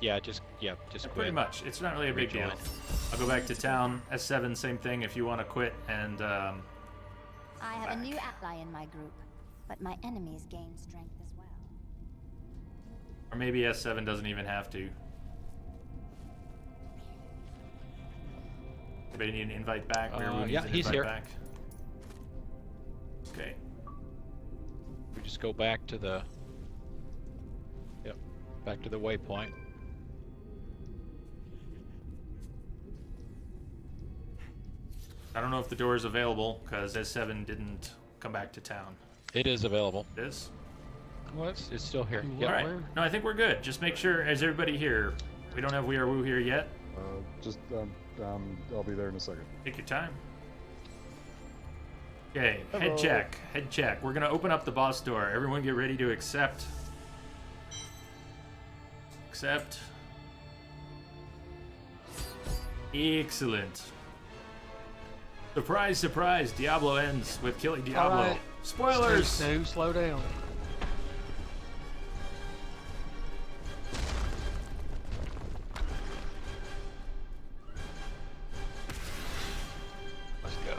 Yeah, in? just quit. Pretty much. It's not really a big deal. Rejoin. I'll go back to town. S7, same thing if you want to quit, and I have a new ally in my group, but my enemies gain strength as well. or maybe S7 doesn't even have to. Anybody need an invite back? Yeah, he's here. Back? Okay. We just go back to the. Yep, back to the waypoint. I don't know if the door is available because S7 didn't come back to town. It is available. It is? Well, it's still here. All right. No, I think we're good. Just make sure, is everybody here? We don't have We Are Woo here yet. I'll be there in a second. Take your time. Okay, Hello. head check. Head check. We're gonna open up the boss door. Everyone get ready to accept. Accept. Excellent. Surprise, surprise. Diablo ends with killing Diablo. All right. Spoilers! Slow down. Let's go.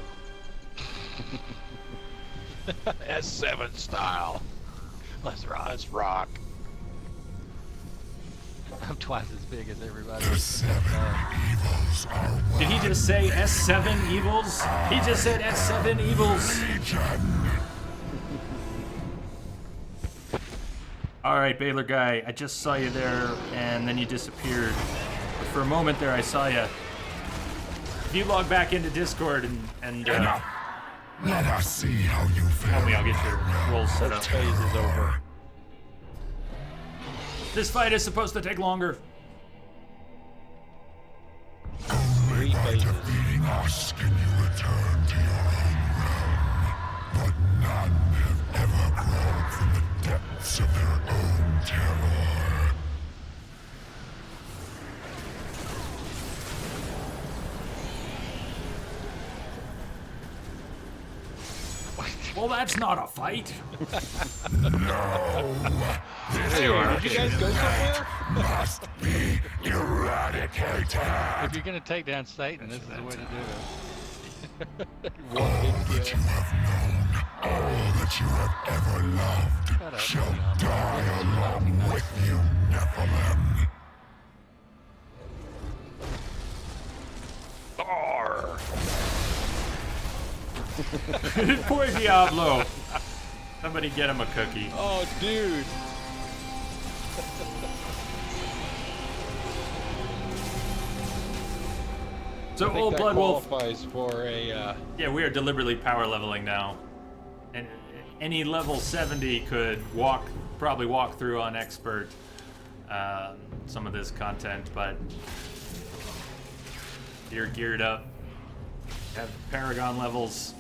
S7 style. Let's rock. I'm twice as big as everybody. Did he just say S7 evils? He just said S7 evils. Alright, Baylor guy, I just saw you there, and then you disappeared. But for a moment there, I saw you. If you log back into Discord and Let us see how you feel. help me, I'll get your roll set up. Phase is over. This fight is supposed to take longer. Three phases. Defeating us, can you return to your own realm? But none have ever crawled from the depths of their own terror. Well, that's not a fight. No. This Did you guys go somewhere? must be eradicated. If you're gonna take down Satan, this is the way to do it. All that you have known, all that you have ever loved, shall die along with you, Nephilim. Arr. Poor Diablo. Somebody get him a cookie. Oh, dude. So I think Old that Blood Wolf. qualifies for a. Yeah, we are deliberately power leveling now. And any level 70 could probably walk through on expert some of this content, but you're geared up. Have Paragon levels.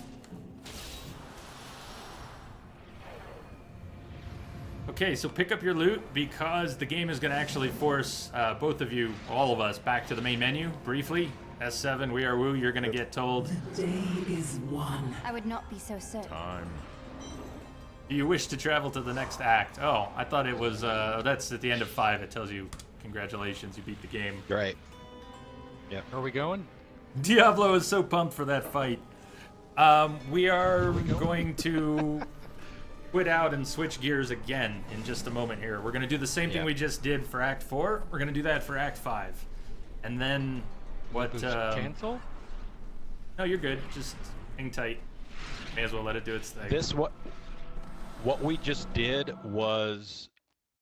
Okay, so pick up your loot because the game is going to actually force both of you, all of us, back to the main menu briefly. S7, we are Woo. You're gonna get told. The day is won. I would not be so certain. Time. Do you wish to travel to the next act? Oh, I thought it was, that's at the end of 5. It tells you, congratulations, you beat the game. Right. Yeah. Are we going? Diablo is so pumped for that fight. We are going to quit out and switch gears again in just a moment here. We're going to do the same thing we just did for Act 4. We're going to do that for Act 5. And then what... cancel? No, you're good. Just hang tight. May as well let it do its thing. What we just did was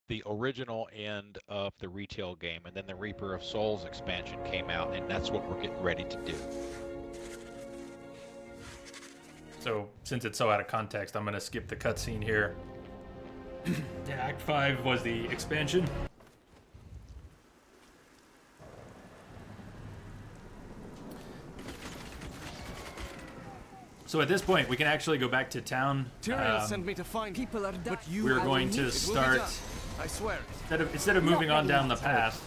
the original end of the retail game, and then the Reaper of Souls expansion came out, and that's what we're getting ready to do. So, since it's so out of context, I'm going to skip the cutscene here. Yeah, Act 5 was the expansion. So at this point, we can actually go back to town. Tyrael sent me to find people are but you we're going to start. I swear. Instead of moving on down the path,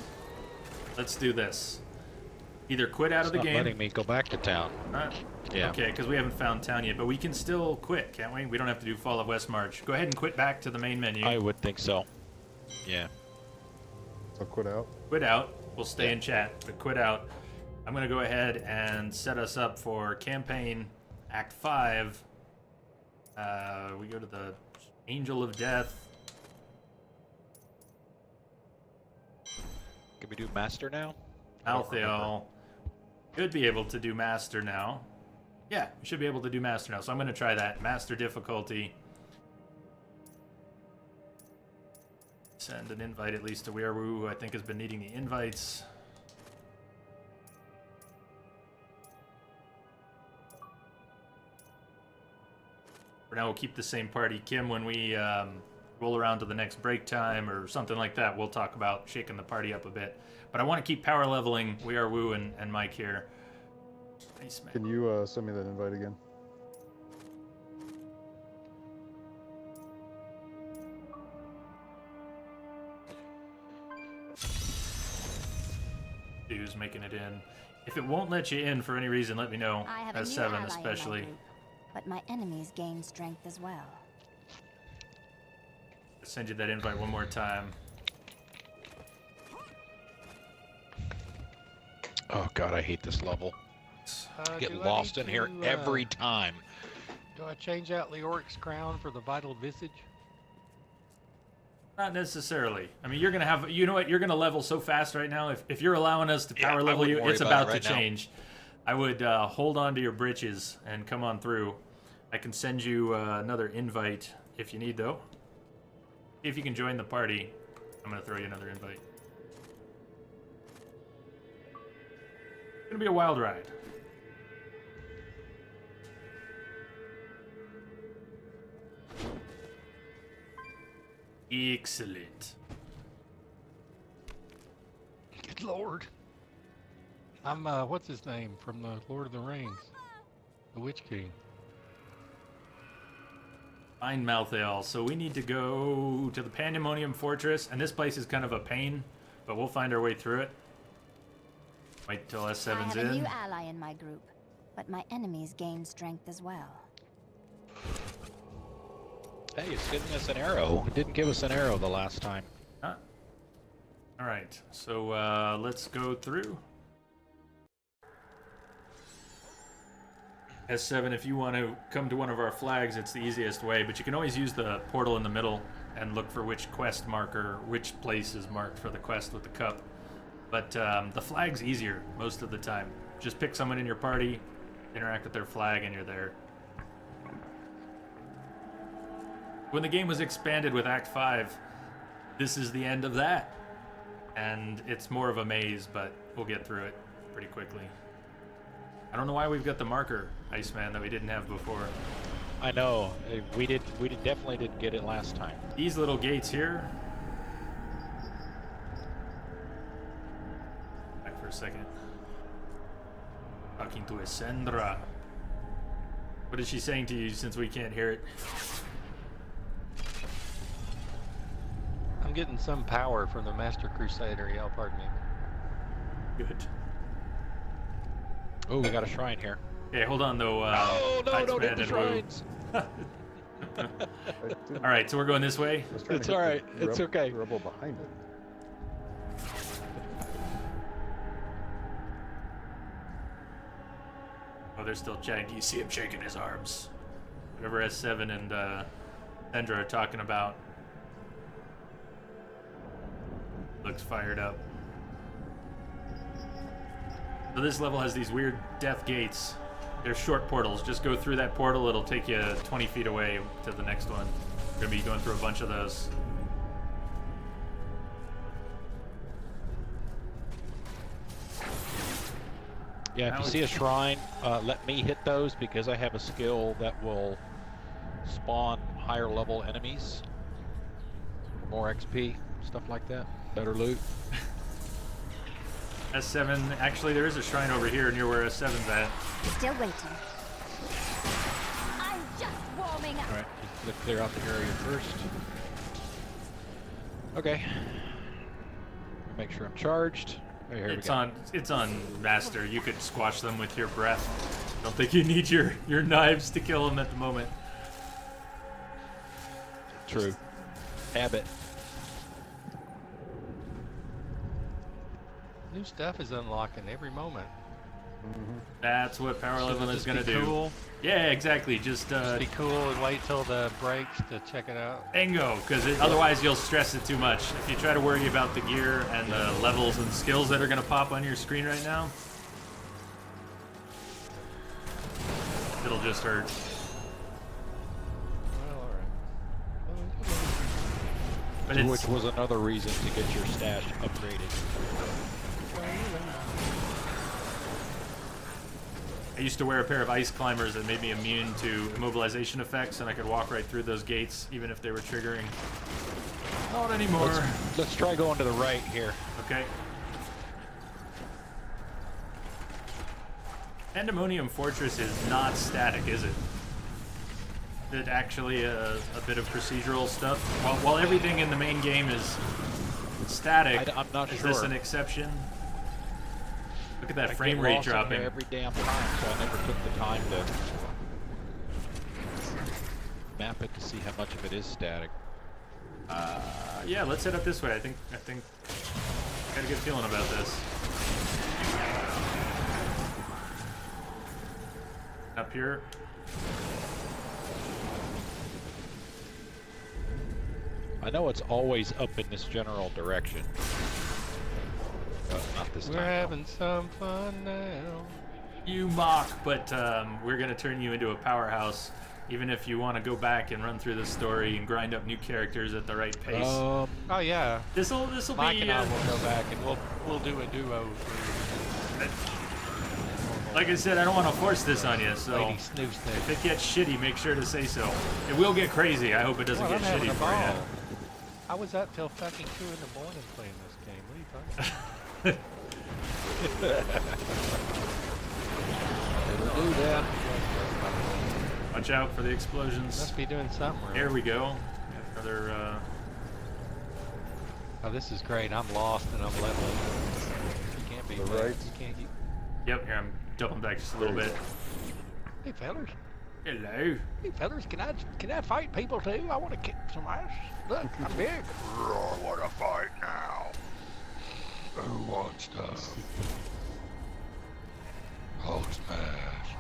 let's do this. Either quit out of the game. Letting me go back to town. Yeah. Okay, because we haven't found town yet, but we can still quit, can't we? We don't have to do Fall of Westmarch. Go ahead and quit back to the main menu. I would think so. Yeah. So quit out. Quit out. We'll stay in chat, but quit out. I'm gonna go ahead and set us up for campaign. Act 5, we go to the Angel of Death. Can we do Master now? Malthael should be able to do Master now. Yeah, we should be able to do Master now, so I'm going to try that. Master difficulty. Send an invite at least to Weirwoo, who I think has been needing the invites. For now, we'll keep the same party. Kim, when we roll around to the next break time or something like that, we'll talk about shaking the party up a bit. But I want to keep power leveling We Are Woo and Mike here. Nice, man. Can you send me that invite again? Who's making it in? If it won't let you in for any reason, let me know. I have a new S7 ally especially. in my group, but my enemies gain strength as well. I'll send you that invite one more time. Oh god, I hate this level. I get lost in here every time. Do I change out Leoric's crown for the vital visage? Not necessarily. I mean, you're gonna have. You know what? You're gonna level so fast right now. If you're allowing us to power level you, it's about to change. I would hold on to your britches and come on through. I can send you another invite if you need, though. If you can join the party, I'm gonna throw you another invite. It's gonna be a wild ride. Excellent. Good lord. I'm, what's his name from the Lord of the Rings? The Witch King. Find Malthael. So we need to go to the Pandemonium Fortress, and this place is kind of a pain, but we'll find our way through it. Wait till S7's I have in. a new ally in my group, but my enemies gain strength as well. Hey, it's giving us an arrow. It didn't give us an arrow the last time. Huh. All right, so let's go through. S7, if you want to come to one of our flags, it's the easiest way, but you can always use the portal in the middle and look for which quest marker, which place is marked for the quest with the cup. But the flag's easier most of the time. Just pick someone in your party, interact with their flag, and you're there. When the game was expanded with Act 5, this is the end of that. And it's more of a maze, but we'll get through it pretty quickly. I don't know why we've got the marker, Iceman, that we didn't have before. I know. We definitely didn't get it last time. These little gates here. Back for a second. Talking to Essendra. What is she saying to you since we can't hear it? I'm getting some power from the Master Crusader, y'all pardon me. Good. Oh, we got a shrine here. Okay, hold on though. Oh no, don't hit Iceman the and Wu. shrines. All right, so we're going this way. It's all right. It's okay. Rebel behind it. Oh, they're still chatting. Do you see him shaking his arms? Whatever S7 and Sandra are talking about. Looks fired up. So this level has these weird death gates. They're short portals. Just go through that portal. It'll take you 20 feet away to the next one. We're going to be going through a bunch of those. Yeah, if you see a shrine, let me hit those because I have a skill that will spawn higher level enemies. More XP, stuff like that. Better loot. S7, actually there is a shrine over here near where S7's at. Still waiting. I'm just warming up. Alright, just clear out the area first. Okay. Make sure I'm charged. Oh, here It's on Master. You could squash them with your breath. Don't think you need your knives to kill them at the moment. True. Habit. New stuff is unlocking every moment. That's what power level is going to do. Cool. Yeah, exactly. Just be cool and wait till the breaks to check it out. Bingo, because otherwise you'll stress it too much. If you try to worry about the gear and the levels and skills that are going to pop on your screen right now, it'll just hurt. Well, alright. But Which was another reason to get your stash upgraded. I used to wear a pair of ice climbers that made me immune to immobilization effects, and I could walk right through those gates even if they were triggering. Not anymore. Let's try going to the right here. Okay. Pandemonium Fortress is not static, is it? Is it actually a bit of procedural stuff? While everything in the main game is static, I'm not is sure. this an exception? Look at that I frame get rate lost in dropping. here every damn time, so I never took the time to map it to see how much of it is static. Yeah, let's head up this way. I think I got a good feeling about this. Up here. I know it's always up in this general direction. But not this time. We're having some fun now. You mock, but we're gonna turn you into a powerhouse. Even if you want to go back and run through the story and grind up new characters at the right pace. Oh yeah. This'll Mike be. and I will go back and we'll do a duo. Like I said, I don't want to force this on you, so Lady Snooze thing. if it gets shitty, make sure to say so. It will get crazy. I hope it doesn't Well, get I'm having shitty a for ball. you. I was up till fucking 2 in the morning playing this game. What are you talking about? It'll do that. Watch out for the explosions. Must be doing something wrong. Here we go. Another. Oh, this is great. I'm lost and I'm leveling. You can't be right. You can't get... Yep, here I'm doubling back just a little bit. Hey fellas. Hello. Hey fellas, can I fight people too? I want to kick some ass. Look, I'm big. I want to fight now. Who wants to? I'll smash.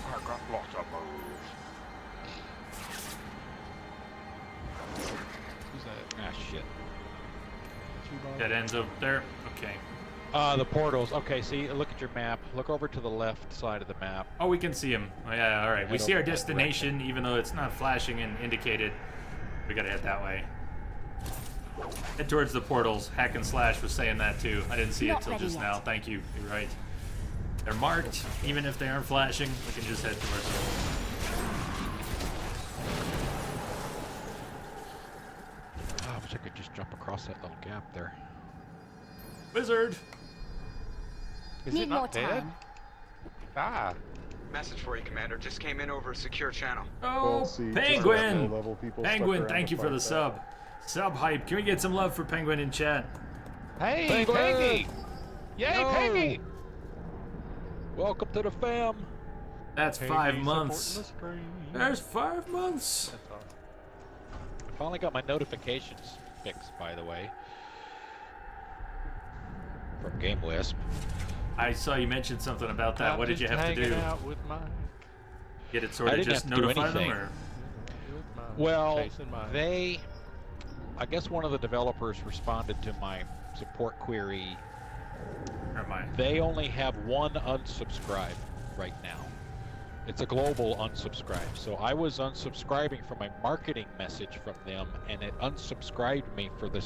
I got lots of moves. Who's that? Ah, shit. That ends up there. Okay. The portals. Okay, see, look at your map. Look over to the left side of the map. Oh, we can see him. Oh, yeah, all right. We Head see our over that destination, even though it's not flashing and indicated. We gotta head that way. Head towards the portals. Hack and Slash was saying that too. I didn't see it till just now. Thank you. You're right. They're marked, even if they aren't flashing. We can just head towards them. Oh, I wish I could just jump across that little gap there. Wizard! Is Need it more not dead? time. Ah. Message for you, Commander. Just came in over a secure channel. Oh, Well, see, just Penguin! low-level people stuck Penguin, around thank to you for fight the that. sub. Sub hype. Can we get some love for Penguin in chat? Hey, Penguin! Peggy! Yay, Yo! Peggy! Welcome to the fam. That's Peggy 5 months. supporting the stream. There's 5 months. That's awesome. I finally got my notifications fixed, by the way, from GameWisp. I saw you mention something about that. I'm What did you just have to hanging do? out with Mike. Get it sort I of didn't just have to do notify them, anything. or Well, Chasing Mike. I guess one of the developers responded to my support query. never mind. They only have one unsubscribe right now. It's a global unsubscribe. So I was unsubscribing from a marketing message from them, and it unsubscribed me for the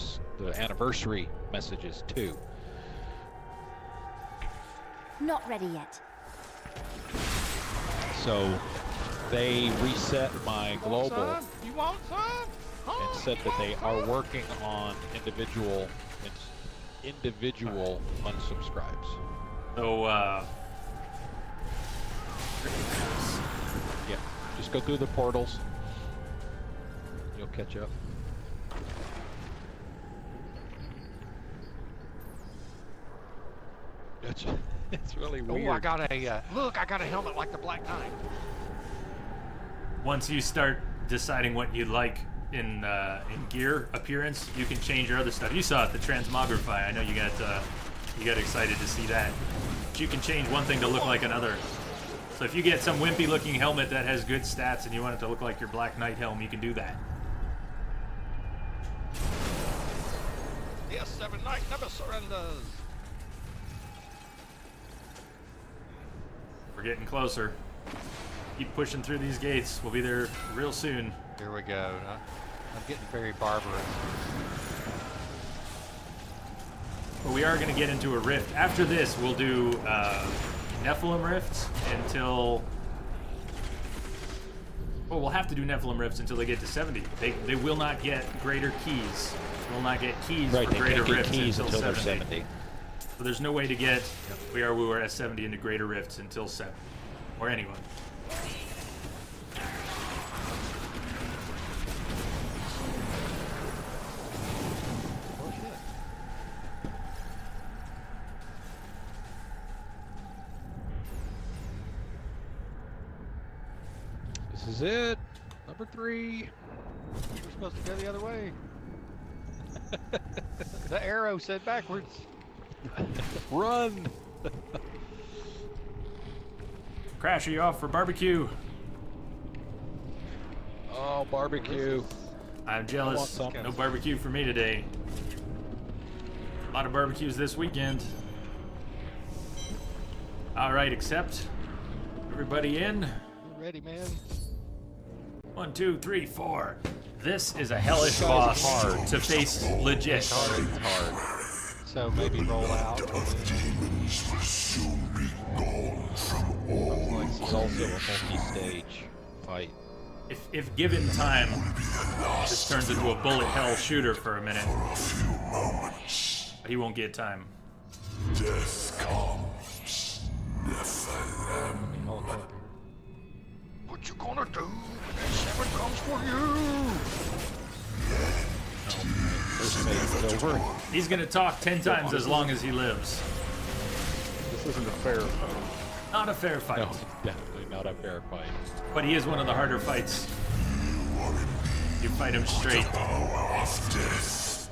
anniversary messages too. Not ready yet. So they reset my global You want some? and said that they are working on individual unsubscribes. So, Yeah, just go through the portals. You'll catch up. It's really weird. Oh, I got a look! I got a helmet like the Black Knight. once you start deciding what you like in gear appearance, you can change your other stuff. You saw it, the transmogrify. I know you got excited to see that. But you can change one thing to look like another. So if you get some wimpy looking helmet that has good stats and you want it to look like your Black Knight helm, you can do that. The S7 Knight never surrenders. We're getting closer. Keep pushing through these gates. We'll be there real soon. Here we go. I'm getting very barbarous. But we are going to get into a rift. After this, we'll do Nephilim rifts until... Well, we'll have to do Nephilim rifts until they get to 70. They will not get greater keys. They will not get keys Right, for they greater can't get rifts keys until they're 70. 70. So there's no way to get we were at 70 into greater rifts until 7. Or anyone. Oh shit. This is it. Number 3. We're supposed to go the other way. The arrow said backwards. Run! Crash, are you off for barbecue? Oh, barbecue. I'm jealous. something. No barbecue for me today. A lot of barbecues this weekend. Alright, accept. Everybody in. You ready, man? 1, 2, 3, 4. This is a hellish boss hard. to face legit. It's hard. So maybe roll out. Demons will soon be gone from all. This is also a multi-stage fight. If given time, this turns into a bullet hell shooter for a minute. For a few moments, But he won't get time. death comes. Nephilim. What you gonna do when seven comes for you? First phase is over. He's gonna talk 10 times as long as he lives. This isn't a fair fight. Not a fair fight. No, definitely not a fair fight. But he is one of the harder fights. You fight him straight. Power of death.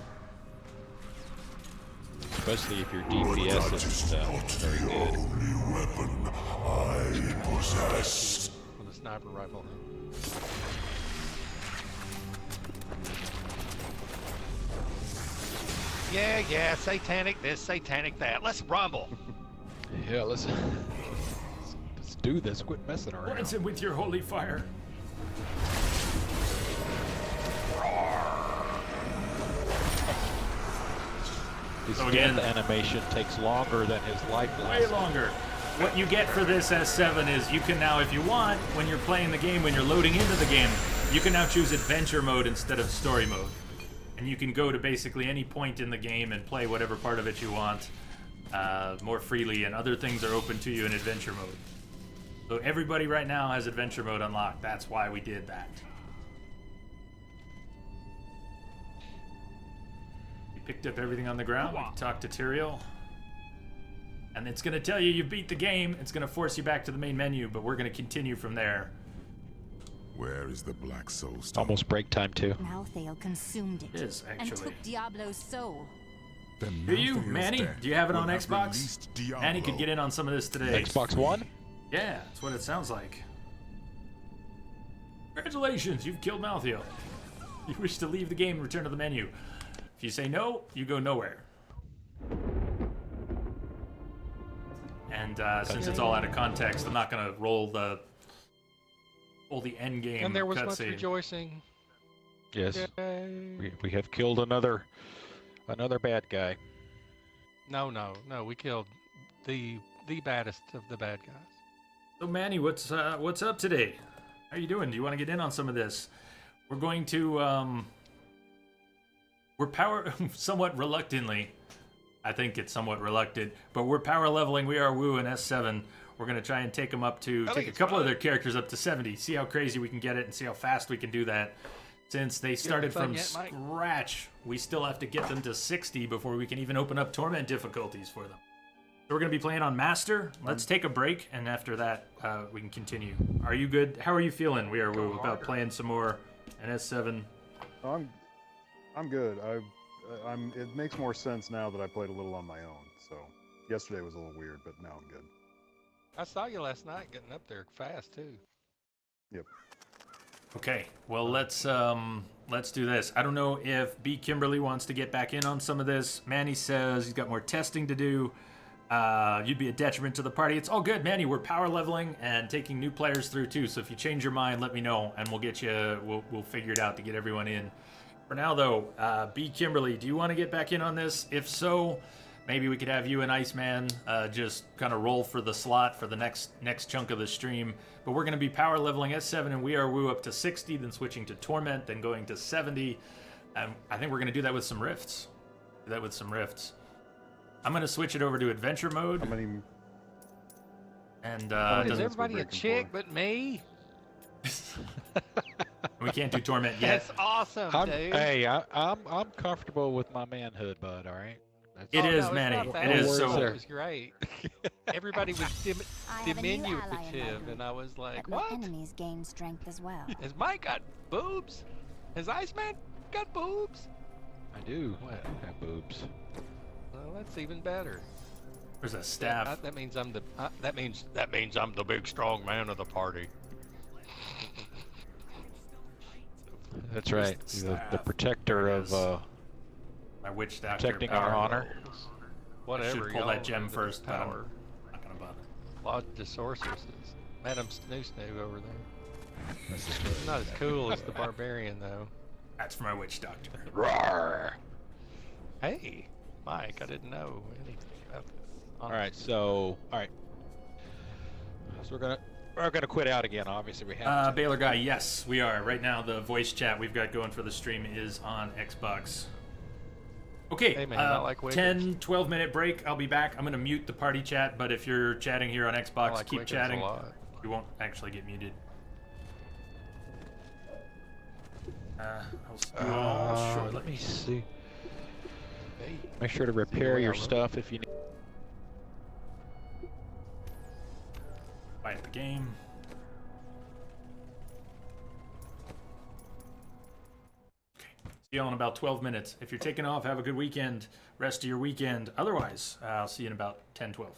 Especially if your DPS isn't very good. Only weapon I possess. With a sniper rifle. Yeah, satanic this, satanic that. Let's rumble. Yeah, let's do this. Quit messing around. Rinse him with your holy fire. His So death again- animation takes longer than his life Way lasts. longer. What you get for this S7 is you can now, if you want, when you're playing the game, when you're loading into the game, you can now choose adventure mode instead of story mode. And you can go to basically any point in the game and play whatever part of it you want more freely, and other things are open to you in adventure mode. So everybody right now has adventure mode unlocked. That's why we did that. picked up everything on the ground. We can talk to Tyrael. And it's going to tell you you beat the game. It's going to force you back to the main menu, but we're going to continue from there. Where is the Black Soul Stone? Almost break time, too. Malthael consumed it, It is, and actually. took Diablo's soul. Do you, Manny? Do you have it on Xbox? Manny could get in on some of this today. Xbox One? Yeah, that's what it sounds like. Congratulations, you've killed Malthael. You wish to leave the game and return to the menu. If you say no, you go nowhere. And since it's all out of context, I'm not gonna roll the end game. And there was much cutscene. rejoicing. Yes. Yay. We have killed another bad guy. No. We killed the baddest of the bad guys. So Manny, what's up today? How you doing? Do you want to get in on some of this? We're going to we're somewhat reluctantly. I think it's somewhat reluctant, but we're power leveling. We are Woo and S7. We're gonna try and take them up to take a couple of their characters up to 70. See how crazy we can get it, and see how fast we can do that. Since they started from scratch, we still have to get them to 60 before we can even open up torment difficulties for them. So we're gonna be playing on Master. Let's take a break, and after that, we can continue. Are you good? How are you feeling? We are Woo about playing some more NS7. I'm good. It makes more sense now that I played a little on my own. So yesterday was a little weird, but now I'm good. I saw you last night getting up there fast too. Yep. Okay, well let's do this. I don't know if B. Kimberly wants to get back in on some of this. Manny says he's got more testing to do. You'd be a detriment to the party. It's all good, Manny. We're power leveling and taking new players through too. So if you change your mind, let me know, and we'll get you. We'll figure it out to get everyone in. For now, though, B. Kimberly, do you want to get back in on this? If so, maybe we could have you and Iceman just kind of roll for the slot for the next chunk of the stream. But we're going to be power leveling S7, and we are Woo up to 60, then switching to Torment, then going to 70. I think we're going to do that with some rifts. I'm going to switch it over to adventure mode. How many? And is everybody a chick but me? We can't do torment yet. That's awesome, dude. Hey, I'm comfortable with my manhood, bud. All right. It is, Manny. It is. So it was great. Everybody was diminutive, and I was like, but my "What?" enemies gain strength as well. Has Mike got boobs? Has Iceman got boobs? I do. Have boobs. Well, that's even better. There's a staff. That means I'm the. That means I'm the big strong man of the party. That's right. The protector of my witch doctor. Protecting our honor. Whatever. I should pull that gem first. Power. I'm not gonna bother. Lodge the sorceresses. Madam Snoo Snoo over there. Not as cool as the barbarian though. That's for my witch doctor. Roar! Hey, Mike, I didn't know anything about this. All right, so we're gonna quit out again. Obviously, we have to. Baylor guy, yes, we are. Right now, the voice chat we've got going for the stream is on Xbox. Okay, hey man, I like 10, 12-minute break. I'll be back. I'm gonna mute the party chat, but if you're chatting here on Xbox, keep chatting. You won't actually get muted. Sure. Let me see. Hey, make sure to repair your stuff if you need. Fight the game. Okay. See you all in about 12 minutes. If you're taking off, have a good weekend. Rest of your weekend. Otherwise, I'll see you in about 10, 12.